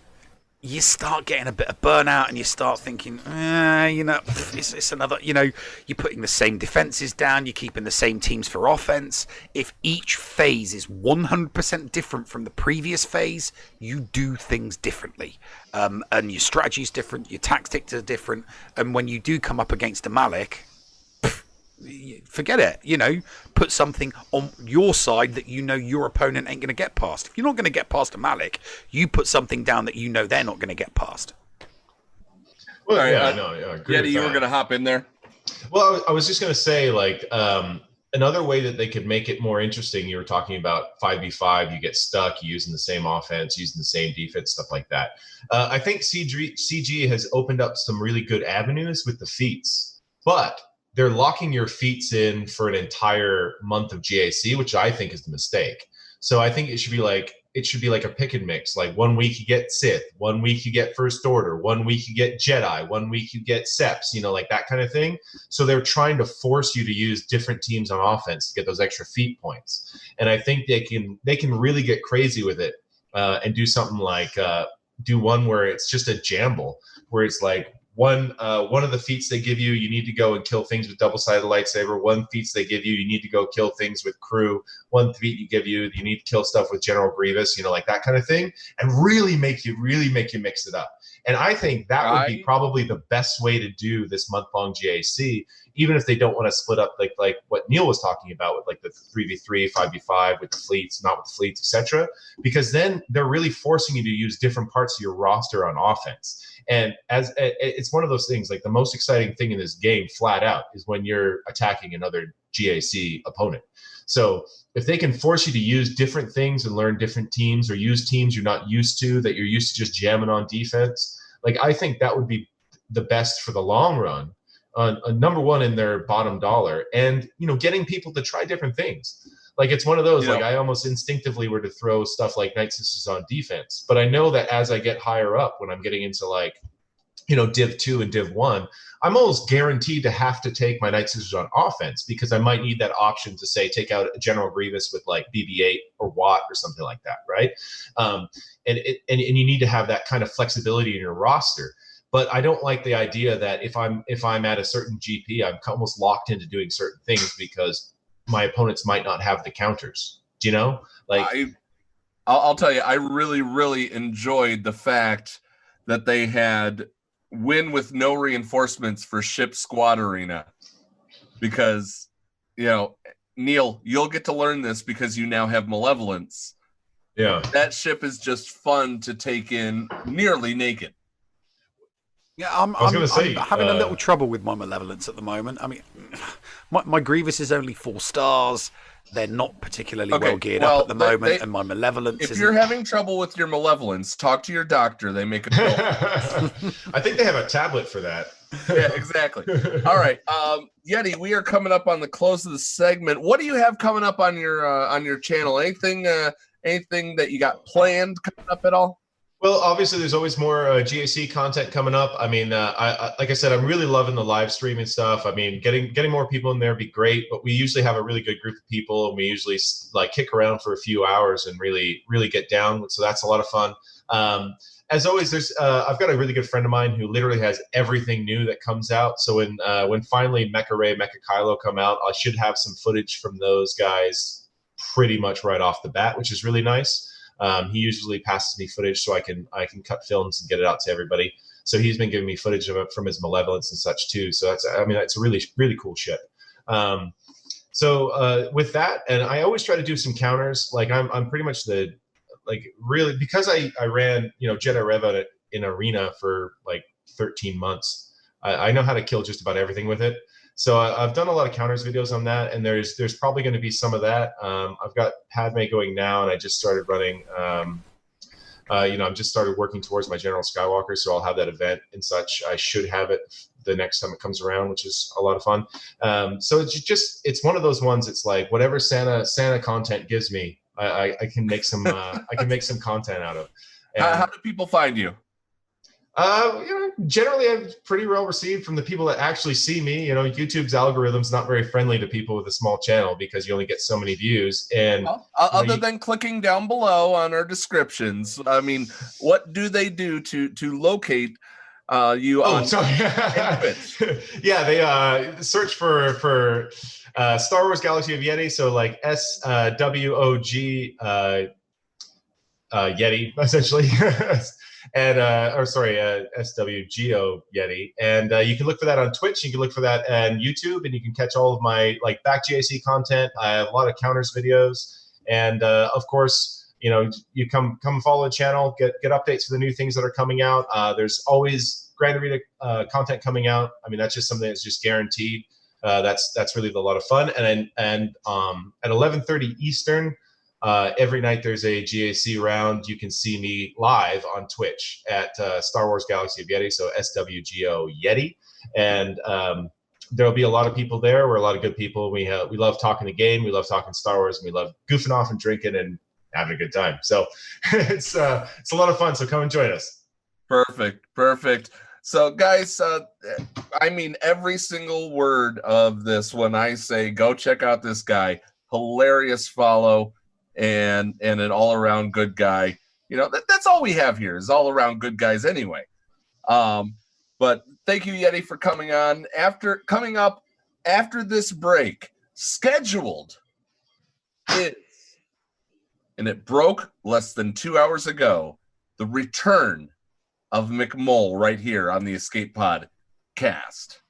you start getting a bit of burnout and you start thinking, it's another, you're putting the same defenses down, you're keeping the same teams for offense. If each phase is 100% different from the previous phase, you do things differently. And your strategy is different, your tactics are different. And when you do come up against a Malik, forget it, put something on your side that your opponent ain't going to get past. If you're not going to get past a Malik, you put something down that they're not going to get past. Well, All right, I agree with Yeti, you were that. going to hop in there? Well, I was just going to say, another way that they could make it more interesting, you were talking about 5v5, you get stuck, you're using the same offense, using the same defense, stuff like that. I think CG has opened up some really good avenues with the feats, but they're locking your feats in for an entire month of GAC, which I think is the mistake. So I think it should be like a pick and mix. Like 1 week you get Sith, 1 week you get First Order, 1 week you get Jedi, 1 week you get Seps, like that kind of thing. So they're trying to force you to use different teams on offense to get those extra feat points. And I think they can really get crazy with it and do something like do one where it's just a jamble, where it's like, one of the feats they give you need to go and kill things with double-sided lightsaber. One feats they give you need to go kill things with crew. One feat you give you need to kill stuff with General Grievous, like that kind of thing, and really make you mix it up. And I think that would be probably the best way to do this month-long GAC, even if they don't want to split up like what Neil was talking about with like the 3v3, 5v5 with the fleets, not with the fleets, etc. Because then they're really forcing you to use different parts of your roster on offense. And as it's one of those things, like the most exciting thing in this game, flat out, is when you're attacking another GAC opponent. So if they can force you to use different things and learn different teams, or use teams you're not used to, that you're used to just jamming on defense, like I think that would be the best for the long run. Number one in their bottom dollar, and getting people to try different things. Like it's one of those, like I almost instinctively were to throw stuff like Night Sisters on defense, but I know that as I get higher up, when I'm getting into like, Div 2 and Div 1, I'm almost guaranteed to have to take my Night Sisters on offense, because I might need that option to say take out a General Grievous with like BB-8 or Watt or something like that, right? And you need to have that kind of flexibility in your roster. But I don't like the idea that if I'm at a certain GP, I'm almost locked into doing certain things because my opponents might not have the counters. I'll tell you, I really, really enjoyed the fact that they had win with no reinforcements for Ship Squad Arena, because Neil, you'll get to learn this because you now have Malevolence. Yeah, that ship is just fun to take in nearly naked. Yeah, I'm having a little trouble with my Malevolence at the moment. I mean, my Grievous is only 4 stars. They're not particularly well geared up at the moment, and my Malevolence If you're having trouble with your Malevolence, talk to your doctor. They make a pill. I think they have a tablet for that. Yeah, exactly. All right, Yeti, we are coming up on the close of the segment. What do you have coming up on your channel? Anything that you got planned coming up at all? Well, obviously, there's always more GAC content coming up. I mean, I like I said, I'm really loving the live streaming stuff. I mean, getting more people in there would be great. But we usually have a really good group of people, and we usually like kick around for a few hours and really get down. So that's a lot of fun. As always, I've got a really good friend of mine who literally has everything new that comes out. So when finally Mecha Ray, Mecha Kylo come out, I should have some footage from those guys pretty much right off the bat, which is really nice. He usually passes me footage so I can cut films and get it out to everybody. So he's been giving me footage of it from his Malevolence and such too. So that's a really, really cool ship. So with that, and I always try to do some counters. Like I'm pretty much really, because I ran, Jedi Rev in Arena for like 13 months. I know how to kill just about everything with it. So I've done a lot of counters videos on that, and there's probably going to be some of that. I've got Padme going now, and I just started running. I've just started working towards my General Skywalker, so I'll have that event and such. I should have it the next time it comes around, which is a lot of fun. So it's one of those ones. It's like whatever Santa content gives me, I can make some I can make some content out of. And how do people find you? Generally I'm pretty well received from the people that actually see me. YouTube's algorithm's not very friendly to people with a small channel because you only get so many views. And other than clicking down below on our descriptions, I mean, what do they do to locate you on sorry. Yeah, they search for Star Wars Galaxy of Yeti, so like SWOG Yeti essentially. And SWGO Yeti, and you can look for that on Twitch. You can look for that on YouTube, and you can catch all of my back GAC content. I have a lot of counters videos, and of course, you come follow the channel, get updates for the new things that are coming out. There's always Grand Arena content coming out. I mean, that's just something that's just guaranteed. That's really a lot of fun. And at 11:30 Eastern. Every night there's a GAC round. You can see me live on Twitch at Star Wars Galaxy of Yeti, so SWGOYeti. And there'll be a lot of people there. We're a lot of good people. We love talking the game. We love talking Star Wars. And we love goofing off and drinking and having a good time. So it's a lot of fun. So come and join us. Perfect. So guys, I mean every single word of this when I say go check out this guy. Hilarious follow. And an all-around good guy. That's all we have here is all-around good guys anyway. But thank you, Yeti, for coming on. Coming up after this break, scheduled is, and it broke less than 2 hours ago, the return of McMole right here on the Escape Pod cast.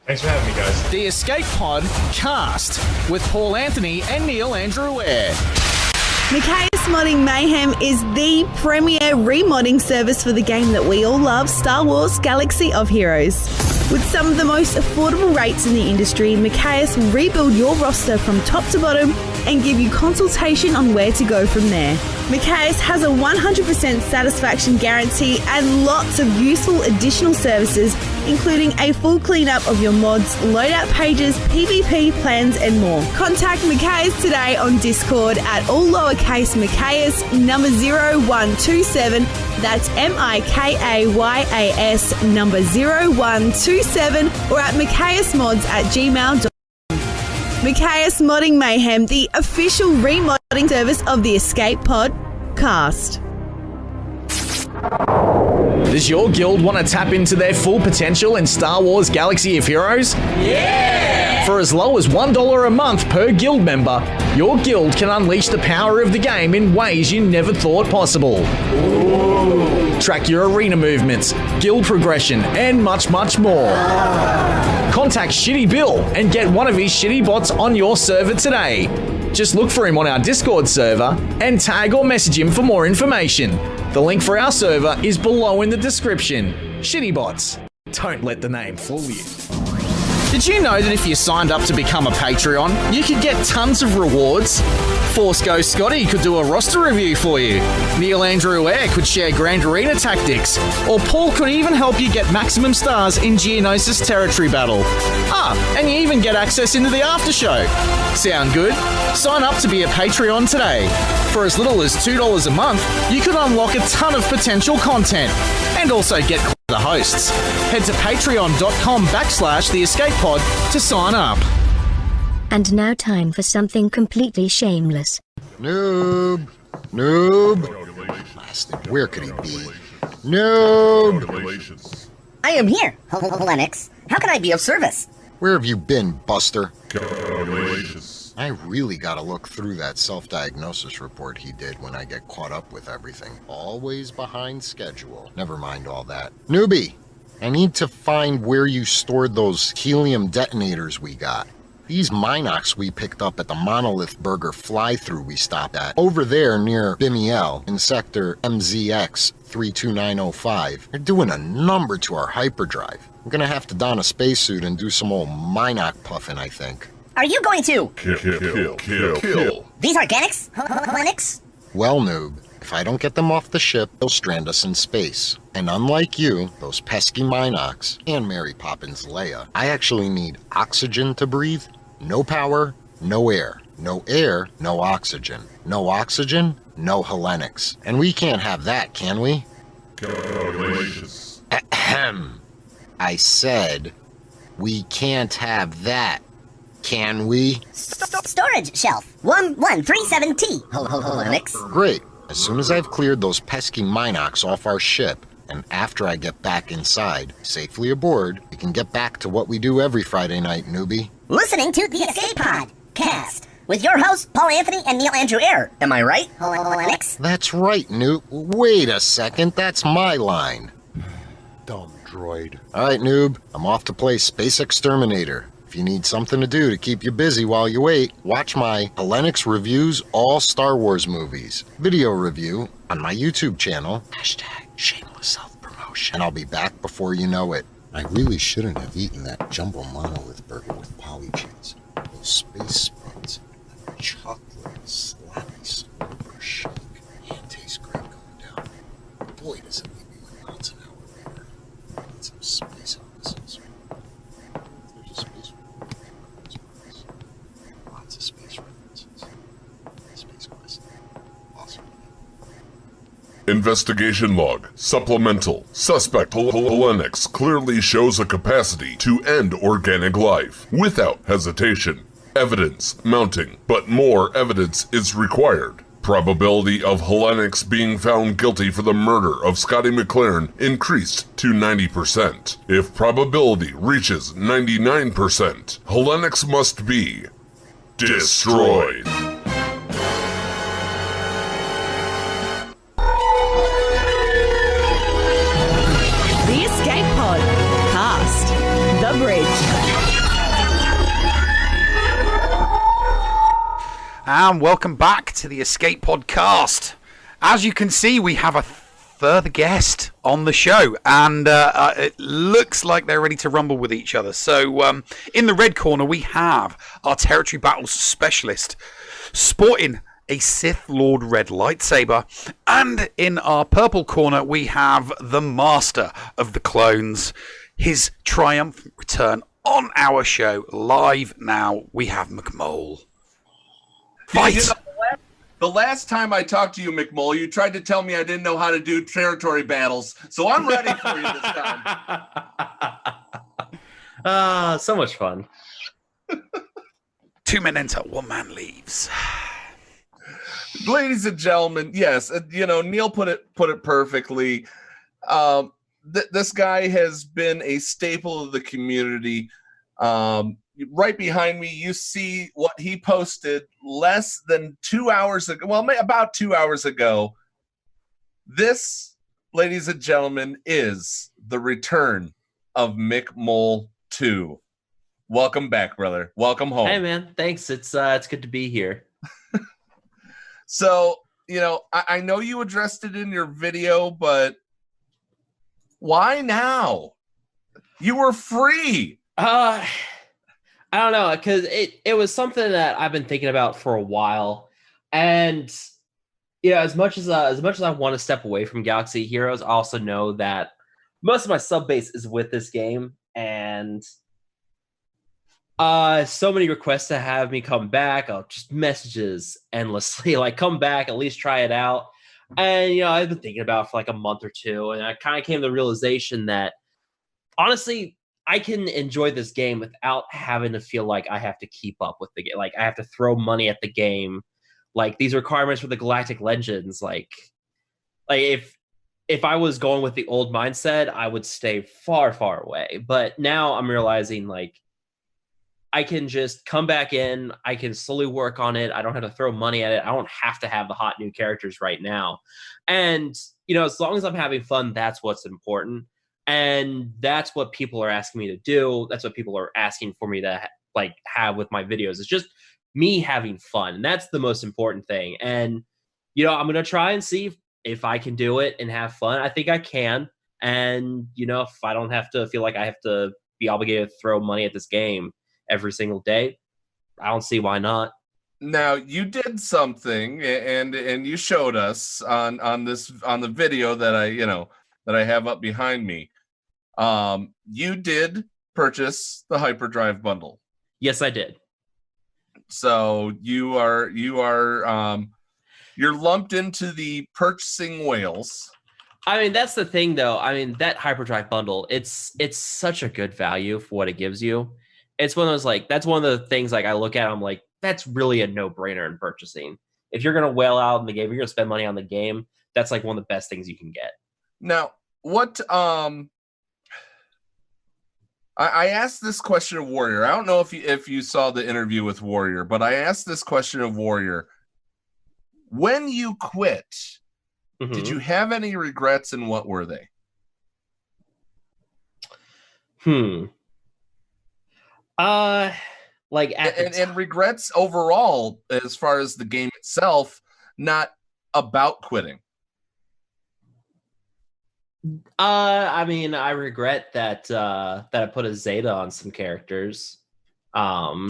Thanks for having me, guys. The Escape Pod cast with Paul Anthony and Neil Andrew Ware. Micaeus Modding Mayhem is the premier remodding service for the game that we all love, Star Wars Galaxy of Heroes. With some of the most affordable rates in the industry, Micaeus will rebuild your roster from top to bottom and give you consultation on where to go from there. Micaeus has a 100% satisfaction guarantee and lots of useful additional services, including a full cleanup of your mods, loadout pages, PvP plans, and more. Contact Micaeus today on Discord at all lowercase Micaeus number 0127. That's MIKAYAS number 0127, or at micaeusmods@gmail.com. Micaeus Modding Mayhem, the official remodding service of the Escape Pod cast. Does your guild want to tap into their full potential in Star Wars Galaxy of Heroes? Yeah! For as low as $1 a month per guild member, your guild can unleash the power of the game in ways you never thought possible. Ooh. Track your arena movements, guild progression, and much, much more. Contact ShittyBill and get one of his shitty bots on your server today. Just look for him on our Discord server and tag or message him for more information. The link for our server is below in the description. Shitty bots. Don't let the name fool you. Did you know that if you signed up to become a Patreon, you could get tons of rewards? Force Ghost Scotty could do a roster review for you. Neil Andrew Ware could share Grand Arena tactics. Or Paul could even help you get maximum stars in Geonosis Territory Battle. And you even get access into the after show. Sound good? Sign up to be a Patreon today. For as little as $2 a month, you could unlock a ton of potential content. And also get the hosts. Head to patreon.com/The Escape Pod to sign up. And now time for something completely shameless. Noob! Blasted, where could he be? Noob! I am here, Lennox. How can I be of service? Where have you been, Buster? I really gotta look through that self-diagnosis report he did when I get caught up with everything. Always behind schedule. Never mind all that. Newbie, I need to find where you stored those helium detonators we got. These Minox we picked up at the Monolith Burger fly-through we stopped at, over there near Bimiel in sector MZX 32905. They're doing a number to our hyperdrive. I'm gonna have to don a spacesuit and do some old Minox puffing, I think. Are you going to kill these organics, Lennox? Well, noob, if I don't get them off the ship, they'll strand us in space. And unlike you, those pesky Minox, and Mary Poppins Leia, I actually need oxygen to breathe. No power, no air. No air, no oxygen. No oxygen, no Hellenics. And we can't have that, can we? Calculations. I said we can't have that, can we? Storage shelf 1137T. Linux. Great. As soon as I've cleared those pesky Minox off our ship, and after I get back inside, safely aboard, we can get back to what we do every Friday night, newbie. Listening to the Escape Pod cast with your hosts, Paul Anthony and Neil Andrew Eyre. Am I right, Linux? That's right, Noob. Wait a second, that's my line. Dumb droid. All right, Noob, I'm off to play Space Exterminator. If you need something to do to keep you busy while you wait, watch my Linux Reviews All Star Wars Movies video review on my YouTube channel, #shameless self-promotion. And I'll be back before you know it. I really shouldn't have eaten that jumbo monolith burger with poly cheese. Those space spreads, that chocolate sloppy square shake. Man, tastes great going down. Boy, does it leave me with knots an hour later. Need some space offices. There's a space reference. Lots of space references. Space Quest. Awesome. Investigation log. Supplemental. Suspect Linux clearly shows a capacity to end organic life without hesitation. Evidence mounting, but more evidence is required. Probability of Linux being found guilty for the murder of Scotty McLaren increased to 90%. If probability reaches 99%, Linux must be destroyed. The Escape Pod cast. The Bridge. And welcome back to the Escape Podcast. As you can see, we have a further guest on the show, and it looks like they're ready to rumble with each other. So in the red corner, we have our Territory Battles Specialist, sporting a Sith Lord red lightsaber. And in our purple corner, we have the Master of the Clones, his triumphant return on our show live now. We have McMole. Fight! You know, the last time I talked to you, McMull, you tried to tell me I didn't know how to do territory battles, so I'm ready for you this time. So much fun. 2 men enter, 1 man leaves. Ladies and gentlemen, yes, Neil put it perfectly. This guy has been a staple of the community. Right behind me, you see what he posted less than 2 hours ago. Well, about 2 hours ago. This, ladies and gentlemen, is the return of Mick Mole 2. Welcome back, brother. Welcome home. Hey, man. Thanks. It's good to be here. So, I know you addressed it in your video, but why now? You were free. I don't know, because it was something that I've been thinking about for a while, and as much as I want to step away from Galaxy Heroes, I also know that most of my sub base is with this game, and so many requests to have me come back. Just messages endlessly, like, come back, at least try it out. And I've been thinking about it for like a month or two, and I kind of came to the realization that honestly, I can enjoy this game without having to feel like I have to keep up with the game. Like, I have to throw money at the game. Like, these requirements for the Galactic Legends, like if I was going with the old mindset, I would stay far, far away. But now I'm realizing, like, I can just come back in. I can slowly work on it. I don't have to throw money at it. I don't have to have the hot new characters right now. And, as long as I'm having fun, that's what's important. And that's what people are asking me to do. That's what people are asking for me to have with my videos. It's just me having fun. And that's the most important thing. And, I'm going to try and see if I can do it and have fun. I think I can. And, if I don't have to feel like I have to be obligated to throw money at this game every single day, I don't see why not. Now, you did something, and you showed us on the video that I have up behind me. You did purchase the Hyperdrive bundle. Yes, I did. So you're lumped into the purchasing whales. I mean, that's the thing, though. I mean, that hyperdrive bundle, it's such a good value for what it gives you. It's one of those, like, that's one of the things, like, I look at, I'm like, that's really a no-brainer in purchasing. If you're going to whale out in the game, if you're going to spend money on the game, that's, like, one of the best things you can get. Now, what, I asked this question of Warrior. I don't know if you saw the interview with Warrior, but I asked this question of Warrior. When you quit, did you have any regrets, and what were they? Like and regrets overall as far as the game itself, not about quitting. I mean, I regret that I put a Zeta on some characters. No,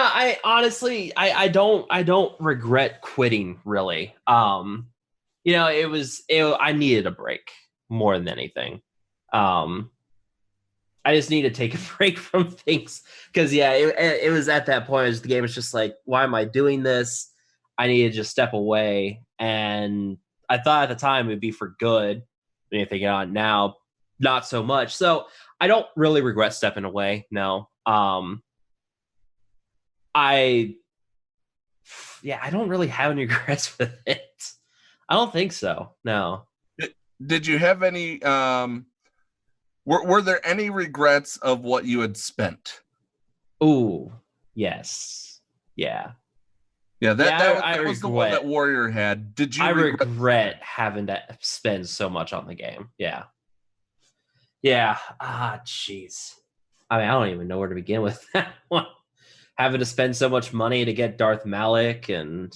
I honestly I don't regret quitting, really. You know, I needed a break more than anything. I just need to take a break from things because it was at that point. The game was just like, why am I doing this? I need to just step away. And I thought at the time it'd be for good. When you think on now, not so much. So I don't really regret stepping away. No. I don't really have any regrets with it. I don't think so. No. Did you have any? Were there any regrets of what you had spent? Ooh, yes. Yeah. Yeah, that was the one that Warrior had. Did you? I regret having to spend so much on the game. Yeah. Yeah. Jeez. I mean, I don't even know where to begin with that one. Having to spend so much money to get Darth Malik, and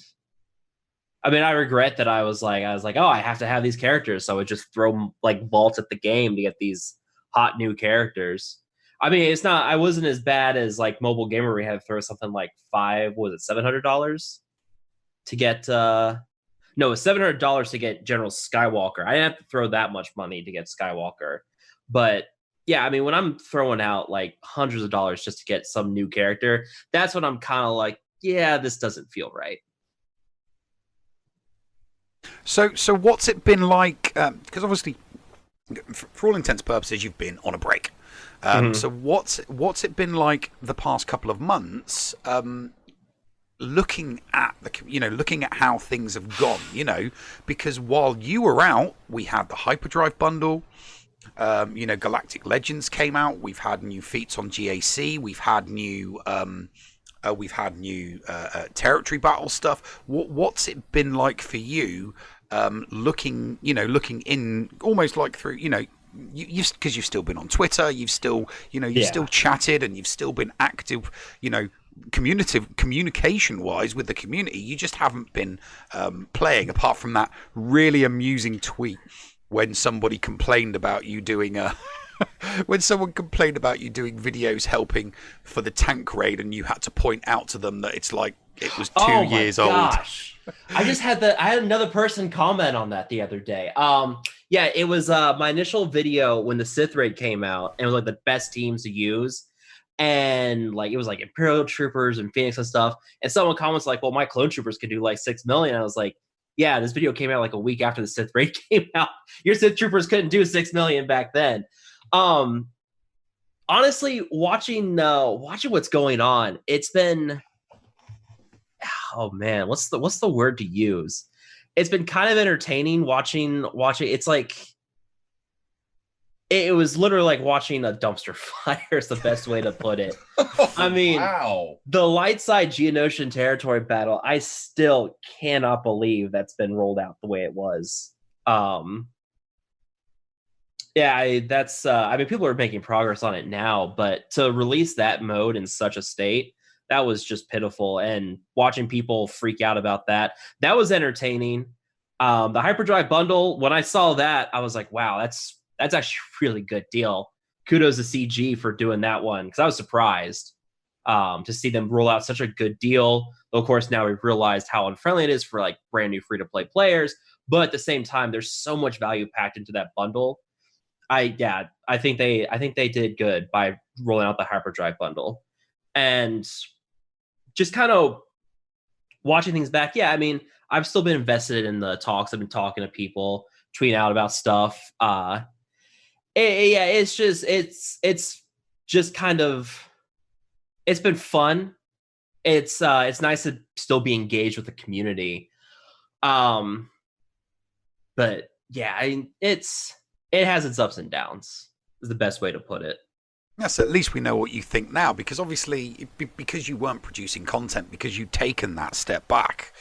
I mean, I regret that I was like, oh, I have to have these characters, so I would just throw like vaults at the game to get these hot new characters. I mean, I wasn't as bad as like Mobile Gamer where we had to throw something like $700 to get no, it was $700 to get General Skywalker. I didn't have to throw that much money to get Skywalker. But yeah, I mean, when I'm throwing out like hundreds of dollars just to get some new character, that's when I'm kind of like, yeah, this doesn't feel right. So what's it been like? Because obviously, for all intents and purposes, you've been on a break. So what's it been like the past couple of months? Looking at how things have gone. Because while you were out, we had the Hyperdrive bundle. Galactic Legends came out. We've had new feats on GAC. We've had new territory battle stuff. What's it been like for you? Looking in almost like through, because you've still been on Twitter, you've still chatted, and you've still been active, communication wise with the community. You just haven't been playing, apart from that really amusing tweet when somebody complained about you doing videos helping for the tank raid, and you had to point out to them that it's like it was 2 years old. I had another person comment on that the other day. It was my initial video when the Sith raid came out, and it was like the best teams to use, and like it was like Imperial troopers and Phoenix and stuff. And someone comments like, "Well, my clone troopers could do like 6 million." I was like, "Yeah, this video came out like a week after the Sith raid came out. Your Sith troopers couldn't do 6 million back then." Honestly, watching what's going on, it's been, oh man, what's the word to use? It's been kind of entertaining watching. It's like it was literally like watching a dumpster fire is the best way to put it. I mean, wow. The light side Geonosian territory battle, I still cannot believe that's been rolled out the way it was. I mean, people are making progress on it now, but to release that mode in such a state, that was just pitiful. And watching people freak out about that was entertaining. The Hyperdrive bundle, when I saw that, I was like, wow, that's actually a really good deal. Kudos to CG for doing that one, because I was surprised to see them roll out such a good deal. Though, of course, now we've realized how unfriendly it is for like brand new free-to-play players. But at the same time, there's so much value packed into that bundle. I think they did good by rolling out the Hyperdrive bundle. And just kind of watching things back. Yeah, I mean, I've still been invested in the talks. I've been talking to people, tweeting out about stuff. It's just kind of, it's been fun. It's nice to still be engaged with the community. But yeah, it has its ups and downs, is the best way to put it. Yes, at least we know what you think now, because obviously, because you weren't producing content, because you'd taken that step back.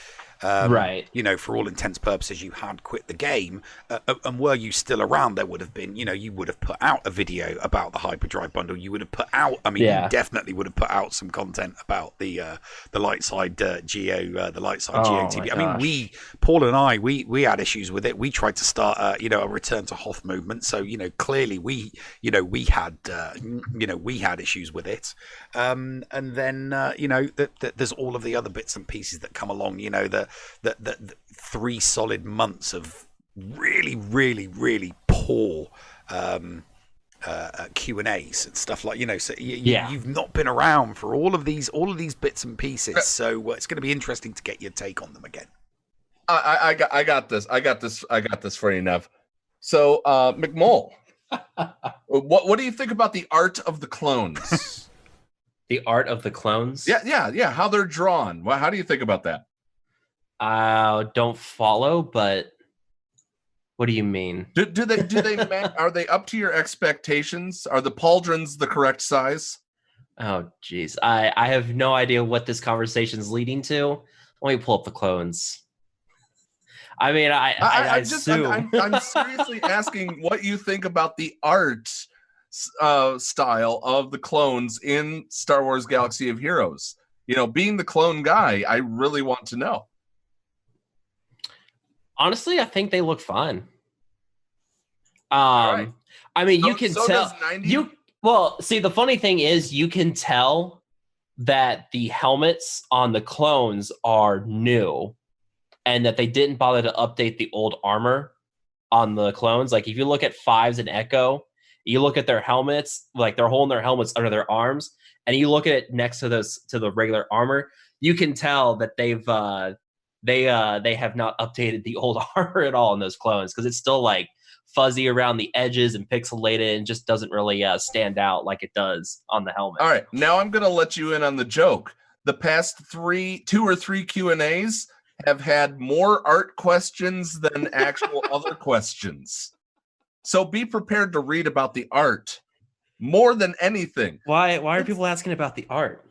Right. You know, for all intents and purposes, you had quit the game. And were you still around, there would have been, you know, you would have put out a video about the Hyperdrive bundle. You would have put out, I mean, you definitely would have put out some content about the Lightside GeoTV. I mean, Paul and I, we had issues with it. We tried to start, a return to Hoth movement. So, you know, clearly we had issues with it. And then, there's all of the other bits and pieces that come along, you know, the 3 solid months of really, really, really poor Q&As and stuff like, you know, so you've not been around for all of these bits and pieces. So it's going to be interesting to get your take on them again. I got this for you, Nev. So, McMull, what do you think about the art of the clones? The art of the clones? Yeah. How they're drawn. Well, how do you think about that? Don't follow, but what do you mean? Do they are they up to your expectations? Are the pauldrons the correct size? Oh, geez. I have no idea what this conversation is leading to. Let me pull up the clones. I mean, I assume. I'm seriously asking what you think about the art style of the clones in Star Wars Galaxy of Heroes. You know, being the clone guy, I really want to know. Honestly, I think they look fine. Right. I mean, you can tell. See, the funny thing is, you can tell that the helmets on the clones are new, and that they didn't bother to update the old armor on the clones. Like, if you look at Fives and Echo, you look at their helmets, like they're holding their helmets under their arms, and you look at it next to the regular armor, you can tell that they have not updated the old armor at all in those clones, because it's still like fuzzy around the edges and pixelated and just doesn't really stand out like it does on the helmet. All right, now I'm going to let you in on the joke. The past 2 or 3 Q&As have had more art questions than actual other questions. So be prepared to read about the art more than anything. Why are people asking about the art?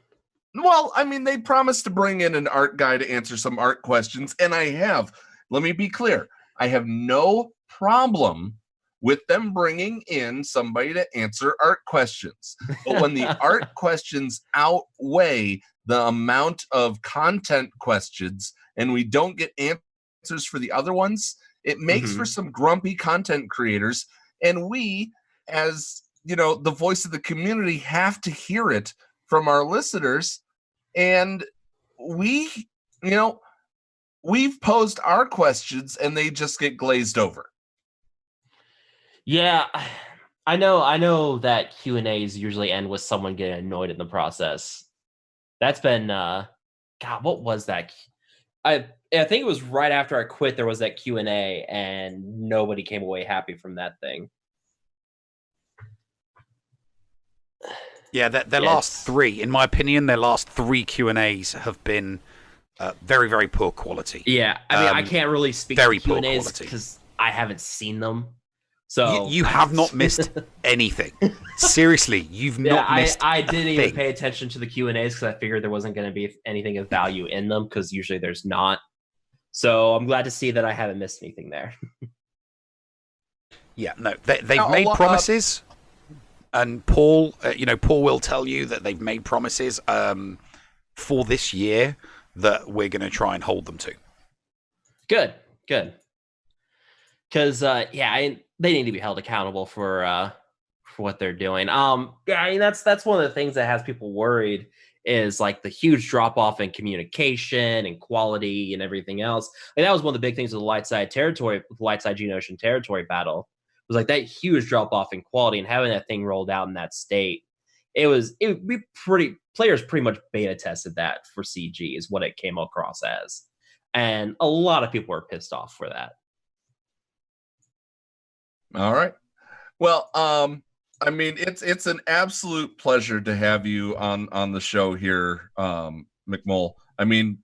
Well, I mean, they promised to bring in an art guy to answer some art questions, and I have. Let me be clear. I have no problem with them bringing in somebody to answer art questions. But when the art questions outweigh the amount of content questions and we don't get answers for the other ones, it makes for some grumpy content creators. And we, as, you know, the voice of the community, have to hear it from our listeners. And we, you know, we've posed our questions and they just get glazed over. Yeah, I know that Q&As usually end with someone getting annoyed in the process. That's been God, what was that? I think it was right after I quit, there was that Q&A and nobody came away happy from that thing. Yeah, their last 3, in my opinion, their last 3 Q&As have been very, very poor quality. Yeah, I mean, I can't really speak to Q&As because I haven't seen them. So you have not missed anything. Seriously, you've not missed. I didn't even pay attention to the Q&As because I figured there wasn't going to be anything of value in them, because usually there's not. So I'm glad to see that I haven't missed anything there. Yeah, no, they've made promises, and Paul, Paul will tell you that they've made promises for this year that we're going to try and hold them to. Good. Because they need to be held accountable for what they're doing. I mean, that's one of the things that has people worried, is like the huge drop off in communication and quality and everything else. Like, that was one of the big things with the Lightside Geonosian territory battle. It was like that huge drop off in quality, and having that thing rolled out in that state, players pretty much beta tested that for CG is what it came across as, and a lot of people were pissed off for that. All right. Well, I mean, it's an absolute pleasure to have you on the show here, McMull. I mean,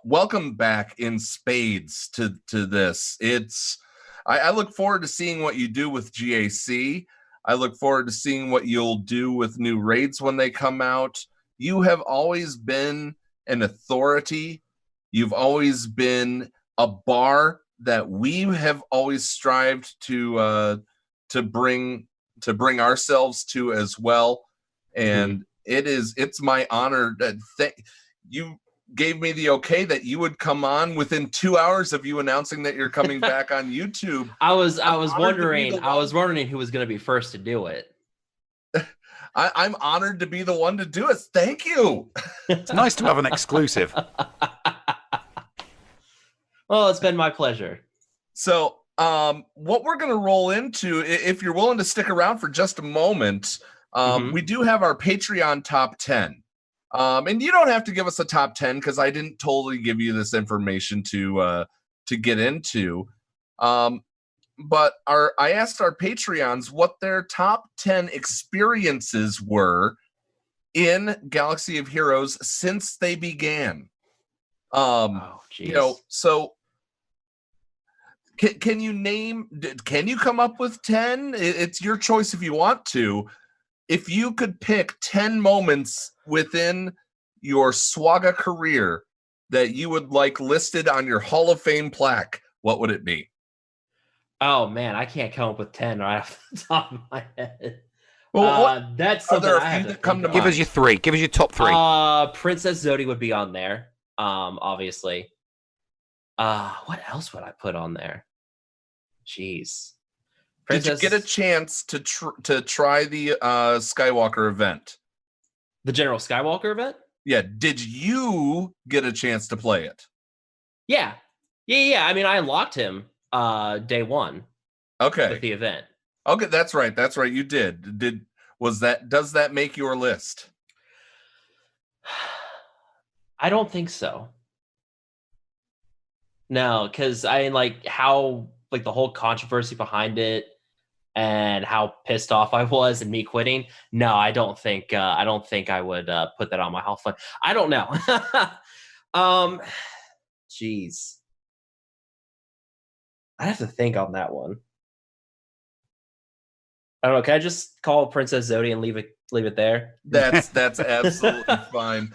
welcome back in spades to this. I look forward to seeing what you do with GAC. I look forward to seeing what you'll do with new raids when they come out. You have always been an authority. You've always been a bar that we have always strived to bring ourselves to as well. And it's my honor that you gave me the okay that you would come on within 2 hours of you announcing that you're coming back on YouTube. I was wondering who was going to be first to do it. I'm honored to be the one to do it. Thank you. It's nice to have an exclusive. Well, it's been my pleasure. So, what we're going to roll into, if you're willing to stick around for just a moment, we do have our Patreon top 10. And you don't have to give us a top 10 because I didn't totally give you this information to get into. But I asked our Patreons what their top 10 experiences were in Galaxy of Heroes since they began. So can you come up with 10? It's your choice if you want to. If you could pick 10 moments within your SWGOH career that you would like listed on your Hall of Fame plaque, what would it be? Oh man, I can't come up with 10 right off the top of my head. Well, that's something I have to come to. Give us your three. Give us your top three. Princess Zodi would be on there. Obviously. What else would I put on there? Jeez. Did you get a chance to try the Skywalker event? The General Skywalker event? Yeah. Did you get a chance to play it? Yeah. I mean, I unlocked him day one. Okay. With the event. Okay, that's right. You did. Does that make your list? I don't think so. No, because I like how like the whole controversy behind it and how pissed off I was and me quitting. No, I don't think I would put that on my Hall of Fame. I don't know. Jeez. I have to think on that one. I don't know. Can I just call Princess Zodi and leave it there? That's absolutely fine.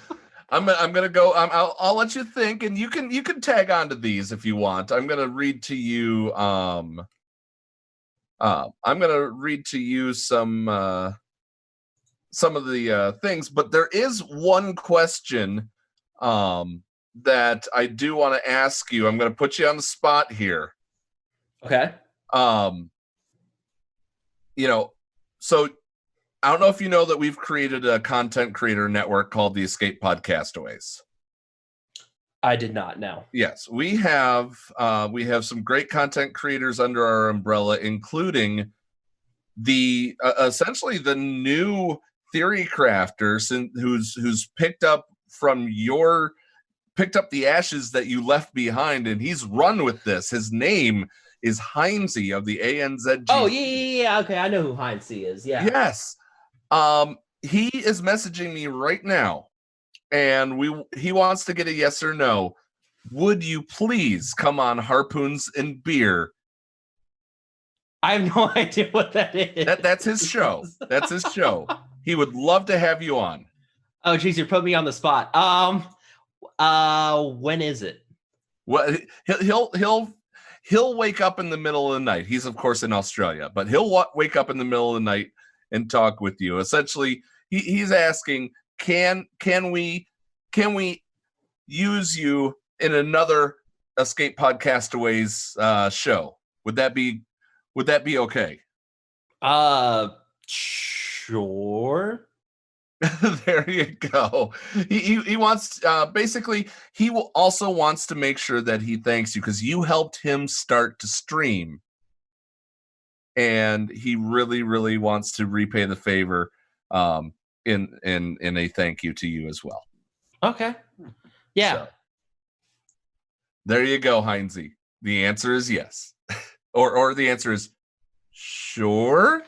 I'm gonna go. I'll let you think, and you can tag onto these if you want. I'm gonna read to you. I'm gonna read to you some of the things, but there is one question that I do want to ask you. I'm gonna put you on the spot here. Okay. So I don't know if you know that we've created a content creator network called the Escape Pod Castaways. I did not know. Yes, we have some great content creators under our umbrella, including the essentially the new theory crafters who's picked up the ashes that you left behind, and he's run with this. His name is Heinze of the ANZG. Oh, yeah. Okay, I know who Heinze is. Yeah. Yes. He is messaging me right now, and he wants to get a yes or no. Would you please come on Harpoons and Beer? I have no idea what that is. That's his show. That's his show. He would love to have you on. Oh, geez, you're putting me on the spot. When is it? Well, he'll wake up in the middle of the night. He's of course in Australia, but he'll wake up in the middle of the night and talk with you. Essentially, he's asking, can we use you in another Escape Pod Castaways show? Would that be okay? Sure. There you go. He wants basically he will also wants to make sure that he thanks you because you helped him start to stream, and he really, really wants to repay the favor in a thank you to you as well. Okay. Yeah. So, there you go, Heinze. The answer is yes. or the answer is Sure.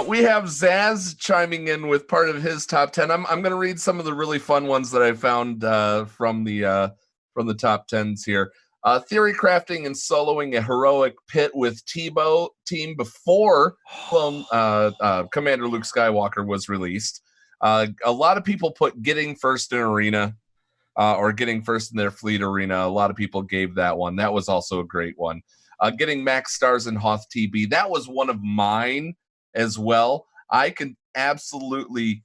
We have Zaz chiming in with part of his top 10. I'm going to read some of the really fun ones that I found from the top 10s here. Theory crafting and soloing a heroic pit with Tebow team before Commander Luke Skywalker was released. A lot of people put getting first in arena or getting first in their fleet arena. A lot of people gave that one. That was also a great one. Getting max stars in Hoth TB. That was one of mine as well. I can absolutely,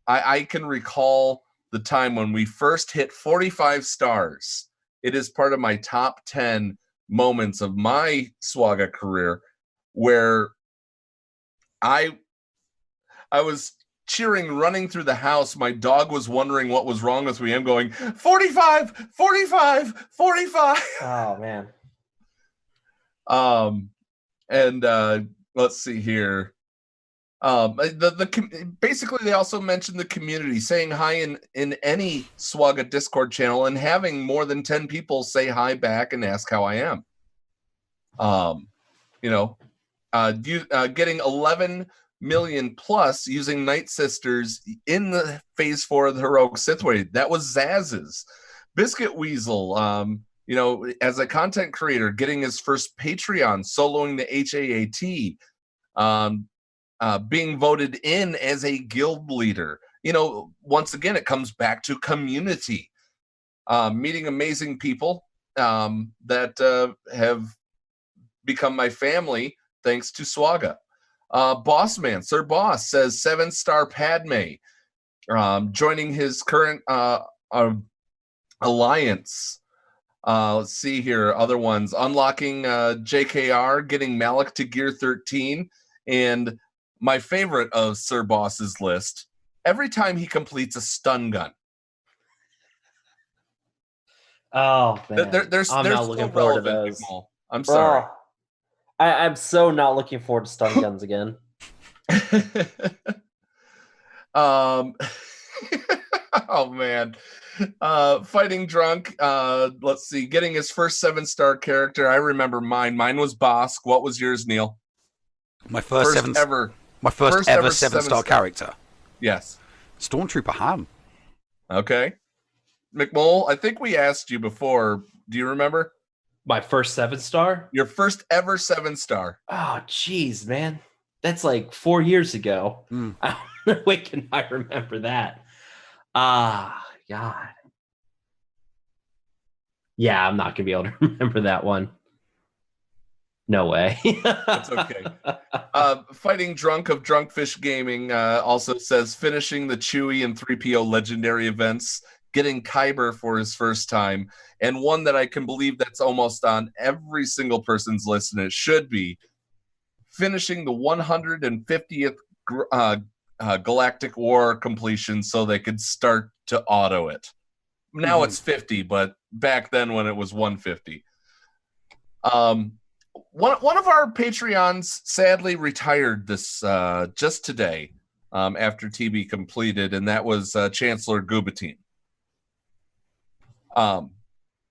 I can recall the time when we first hit 45 stars. It is part of my top 10 moments of my SWGOH career where I was cheering, running through the house. My dog was wondering what was wrong with me. I'm going, 45, 45, 45. Oh, man. Let's see here. Basically they also mentioned the community, saying hi in any SWGOH Discord channel and having more than 10 people say hi back and ask how I am. Getting 11 million plus using Night Sisters in the phase 4 of the Heroic Sith Way. That was Zaz's. Biscuit Weasel, as a content creator, getting his first Patreon, soloing the HAAT, being voted in as a guild leader. Once again, it comes back to community. Meeting amazing people that have become my family thanks to SWGOH. Bossman, Sir Boss, says 7-star Padme, joining his current alliance. Let's see here. Other ones. Unlocking JKR, getting Malik to gear 13, and my favorite of Sir Boss's list, every time he completes a stun gun. Oh, man. I'm not looking forward to those. I'm sorry. Oh, I'm so not looking forward to stun guns again. Oh, man. Fighting Drunk. Let's see. Getting his first 7-star character. I remember mine. Mine was Bosk. What was yours, Neil? My first ever 7-star character. Yes. Stormtrooper Han. Okay. McMull, I think we asked you before. Do you remember? My first 7-star? Your first ever 7-star. Oh, jeez, man. That's like 4 years ago. Wait, can I remember that? God. Yeah, I'm not going to be able to remember that one. No way. That's okay. Fighting Drunk of Drunkfish Gaming also says finishing the Chewie and 3PO legendary events, getting Kyber for his first time, and one that I can believe that's almost on every single person's list, and it should be, finishing the 150th Galactic War completion so they could start to auto it. Now it's 50, but back then when it was 150. One of our Patreons sadly retired this just today after TB completed, and that was Chancellor Gubatine.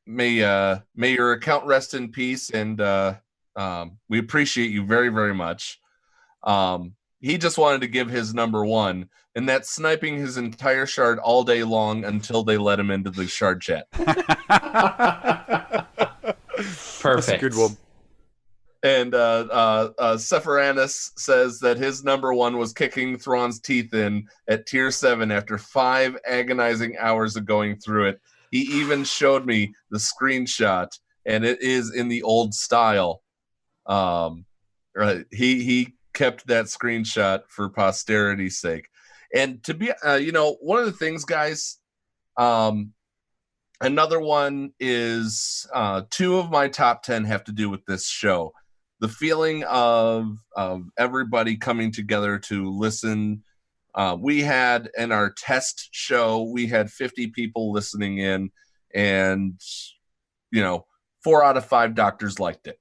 May your account rest in peace, and we appreciate you very, very much. He just wanted to give his number one, and that's sniping his entire shard all day long until they let him into the shard chat. Perfect. That's a good one. And Sephiranus says that his number one was kicking Thrawn's teeth in at tier 7 after 5 agonizing hours of going through it. He even showed me the screenshot, and it is in the old style. He kept that screenshot for posterity's sake. And to be, one of the things, guys, another one is 2 of my top 10 have to do with this show. The feeling of everybody coming together to listen. We had in our test show, we had 50 people listening in, and 4 out of 5 doctors liked it.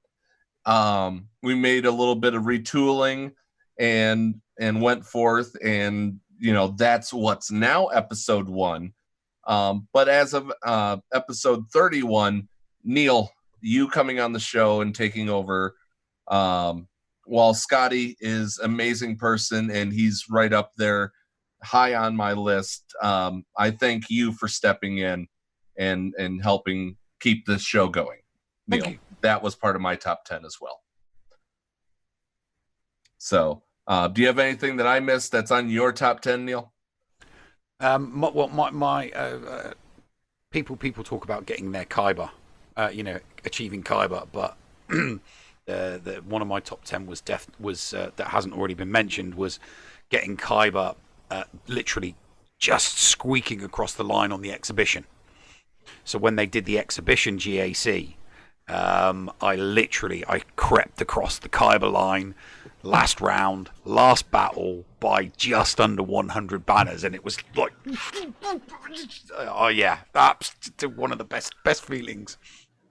We made a little bit of retooling and went forth, and that's what's now episode 1. But as of episode 31, Neil, you coming on the show and taking over. While Scotty is an amazing person and he's right up there high on my list, I thank you for stepping in and helping keep this show going. Neil, that was part of my top 10 as well. So, do you have anything that I missed that's on your top 10, Neil? People talk about getting their Kaiba, achieving Kaiba, but one of my top 10 was that hasn't already been mentioned, was getting Kaiba literally just squeaking across the line on the exhibition. So when they did the exhibition GAC, I crept across the Kaiba line last round, last battle by just under 100 banners, and it was like, oh yeah, that's one of the best feelings.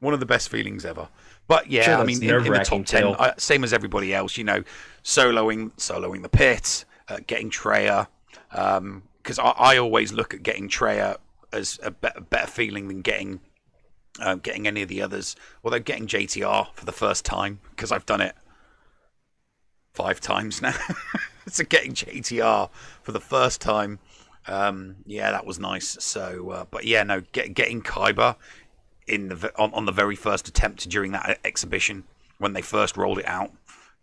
One of the best feelings ever. But yeah, sure, I mean, in the top 10, same as everybody else, soloing the pit, getting Treya, because I always look at getting Treya as a better feeling than getting any of the others. Although getting JTR for the first time, because I've done it 5 times now. So getting JTR for the first time, yeah, that was nice. So, but yeah, no, getting Kaiba on the very first attempt during that exhibition when they first rolled it out,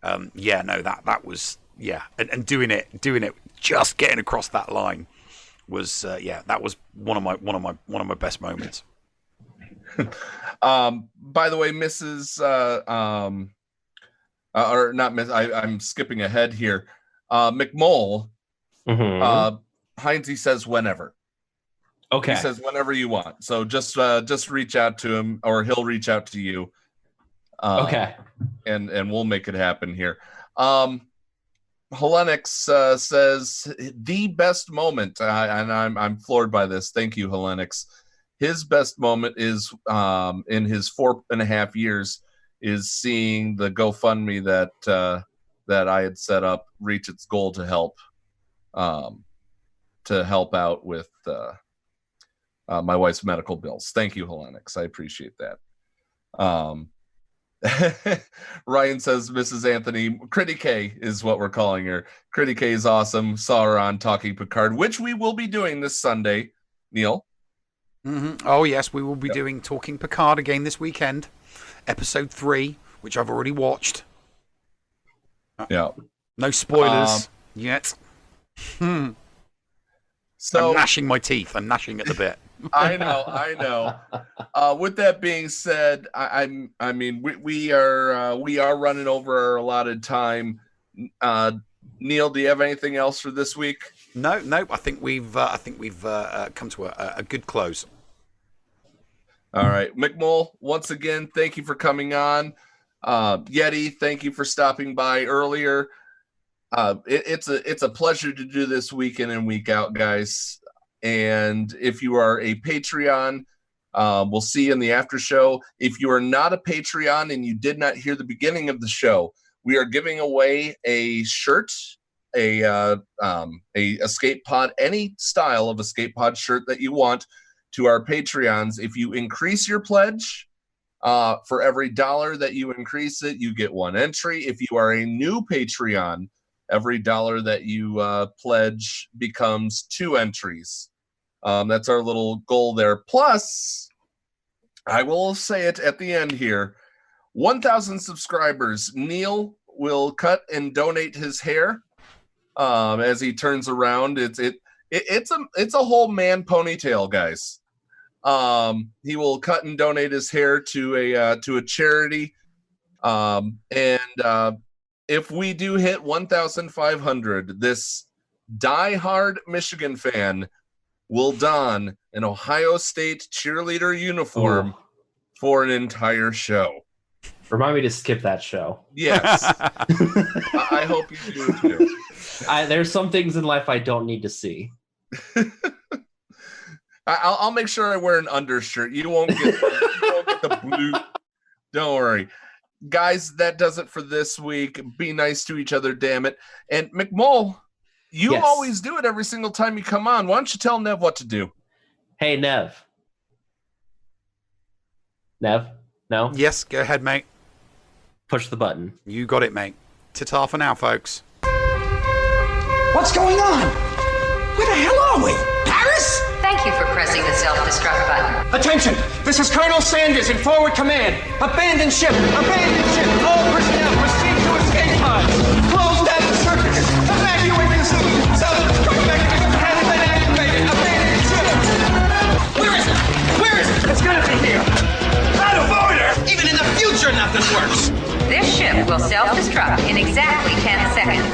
that was, yeah, and doing it just getting across that line was that was one of my best moments. By the way, Mrs. Or not Miss, I'm skipping ahead here. McMull, Heinze says whenever. Okay. He says whenever you want. So just reach out to him, or he'll reach out to you. Okay. And we'll make it happen here. Helenix says the best moment, and I'm floored by this. Thank you, Helenix. His best moment is in his 4.5 years is seeing the GoFundMe that I had set up reach its goal to help out with my wife's medical bills. Thank you, Helenix. I appreciate that. Ryan says, Mrs. Anthony, Critty K is what we're calling her. Critty K is awesome. Saw her on Talking Picard, which we will be doing this Sunday. Neil? Mm-hmm. Oh, yes, we will be doing Talking Picard again this weekend. Episode 3, which I've already watched. Yeah. No spoilers yet. So I'm gnashing my teeth. I'm gnashing at the bit. I know. With that being said, we are running over our allotted time. Neil, do you have anything else for this week? No. I think we've come to a good close. All right, McMull, once again, thank you for coming on. Yeti, thank you for stopping by earlier. It's a pleasure to do this week in and week out, guys. And if you are a Patreon, we'll see you in the after show. If you are not a Patreon and you did not hear the beginning of the show, we are giving away a shirt, a Escape Pod, any style of Escape Pod shirt that you want, to our Patreons. If you increase your pledge, for every $1 that you increase it, you get 1 entry. If you are a new Patreon, every $1 that you pledge becomes 2 entries. That's our little goal there. Plus, I will say it at the end here, 1,000 subscribers, Neil will cut and donate his hair as he turns around. It's a whole man ponytail, guys. He will cut and donate his hair to a charity. If we do hit 1,500, this diehard Michigan fan will don an Ohio State cheerleader uniform for an entire show. Remind me to skip that show. Yes. I hope you do too. There's some things in life I don't need to see. I'll make sure I wear an undershirt. You won't get the blue. Don't worry. Guys, that does it for this week. Be nice to each other, damn it. And McMull, you always do it every single time you come on. Why don't you tell Nev what to do? Hey, Nev. No? Yes, go ahead, mate. Push the button. You got it, mate. Ta-ta for now, folks. What's going on? Where the hell are we? Paris? Thank you for pressing the self-destruct button. Attention! This is Colonel Sanders in forward command. Abandon ship! Abandon ship! All personnel proceed to escape pods. Close down the circuits. Evacuate the city. Self-destruct mechanism has been activated. Abandon ship! Where is it? Where is it? It's gotta be here. Out of order! Even in the future, nothing works. This ship will self-destruct in exactly 10 seconds.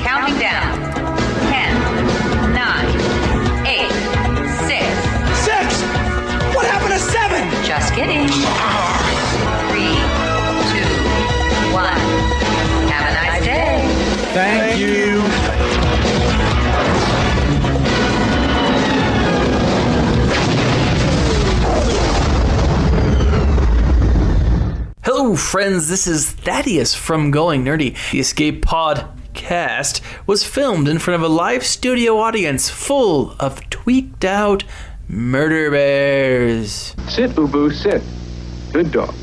Counting down. 10, 9, 8, 6. 6! What happened to 7? Just kidding. 3, 2, 1. Have a nice day. Thank you. Hello, friends. This is Thaddeus from Going Nerdy. The Escape Podcast was filmed in front of a live studio audience full of tweaked out murder bears. Sit, Ubu, sit. Good dog.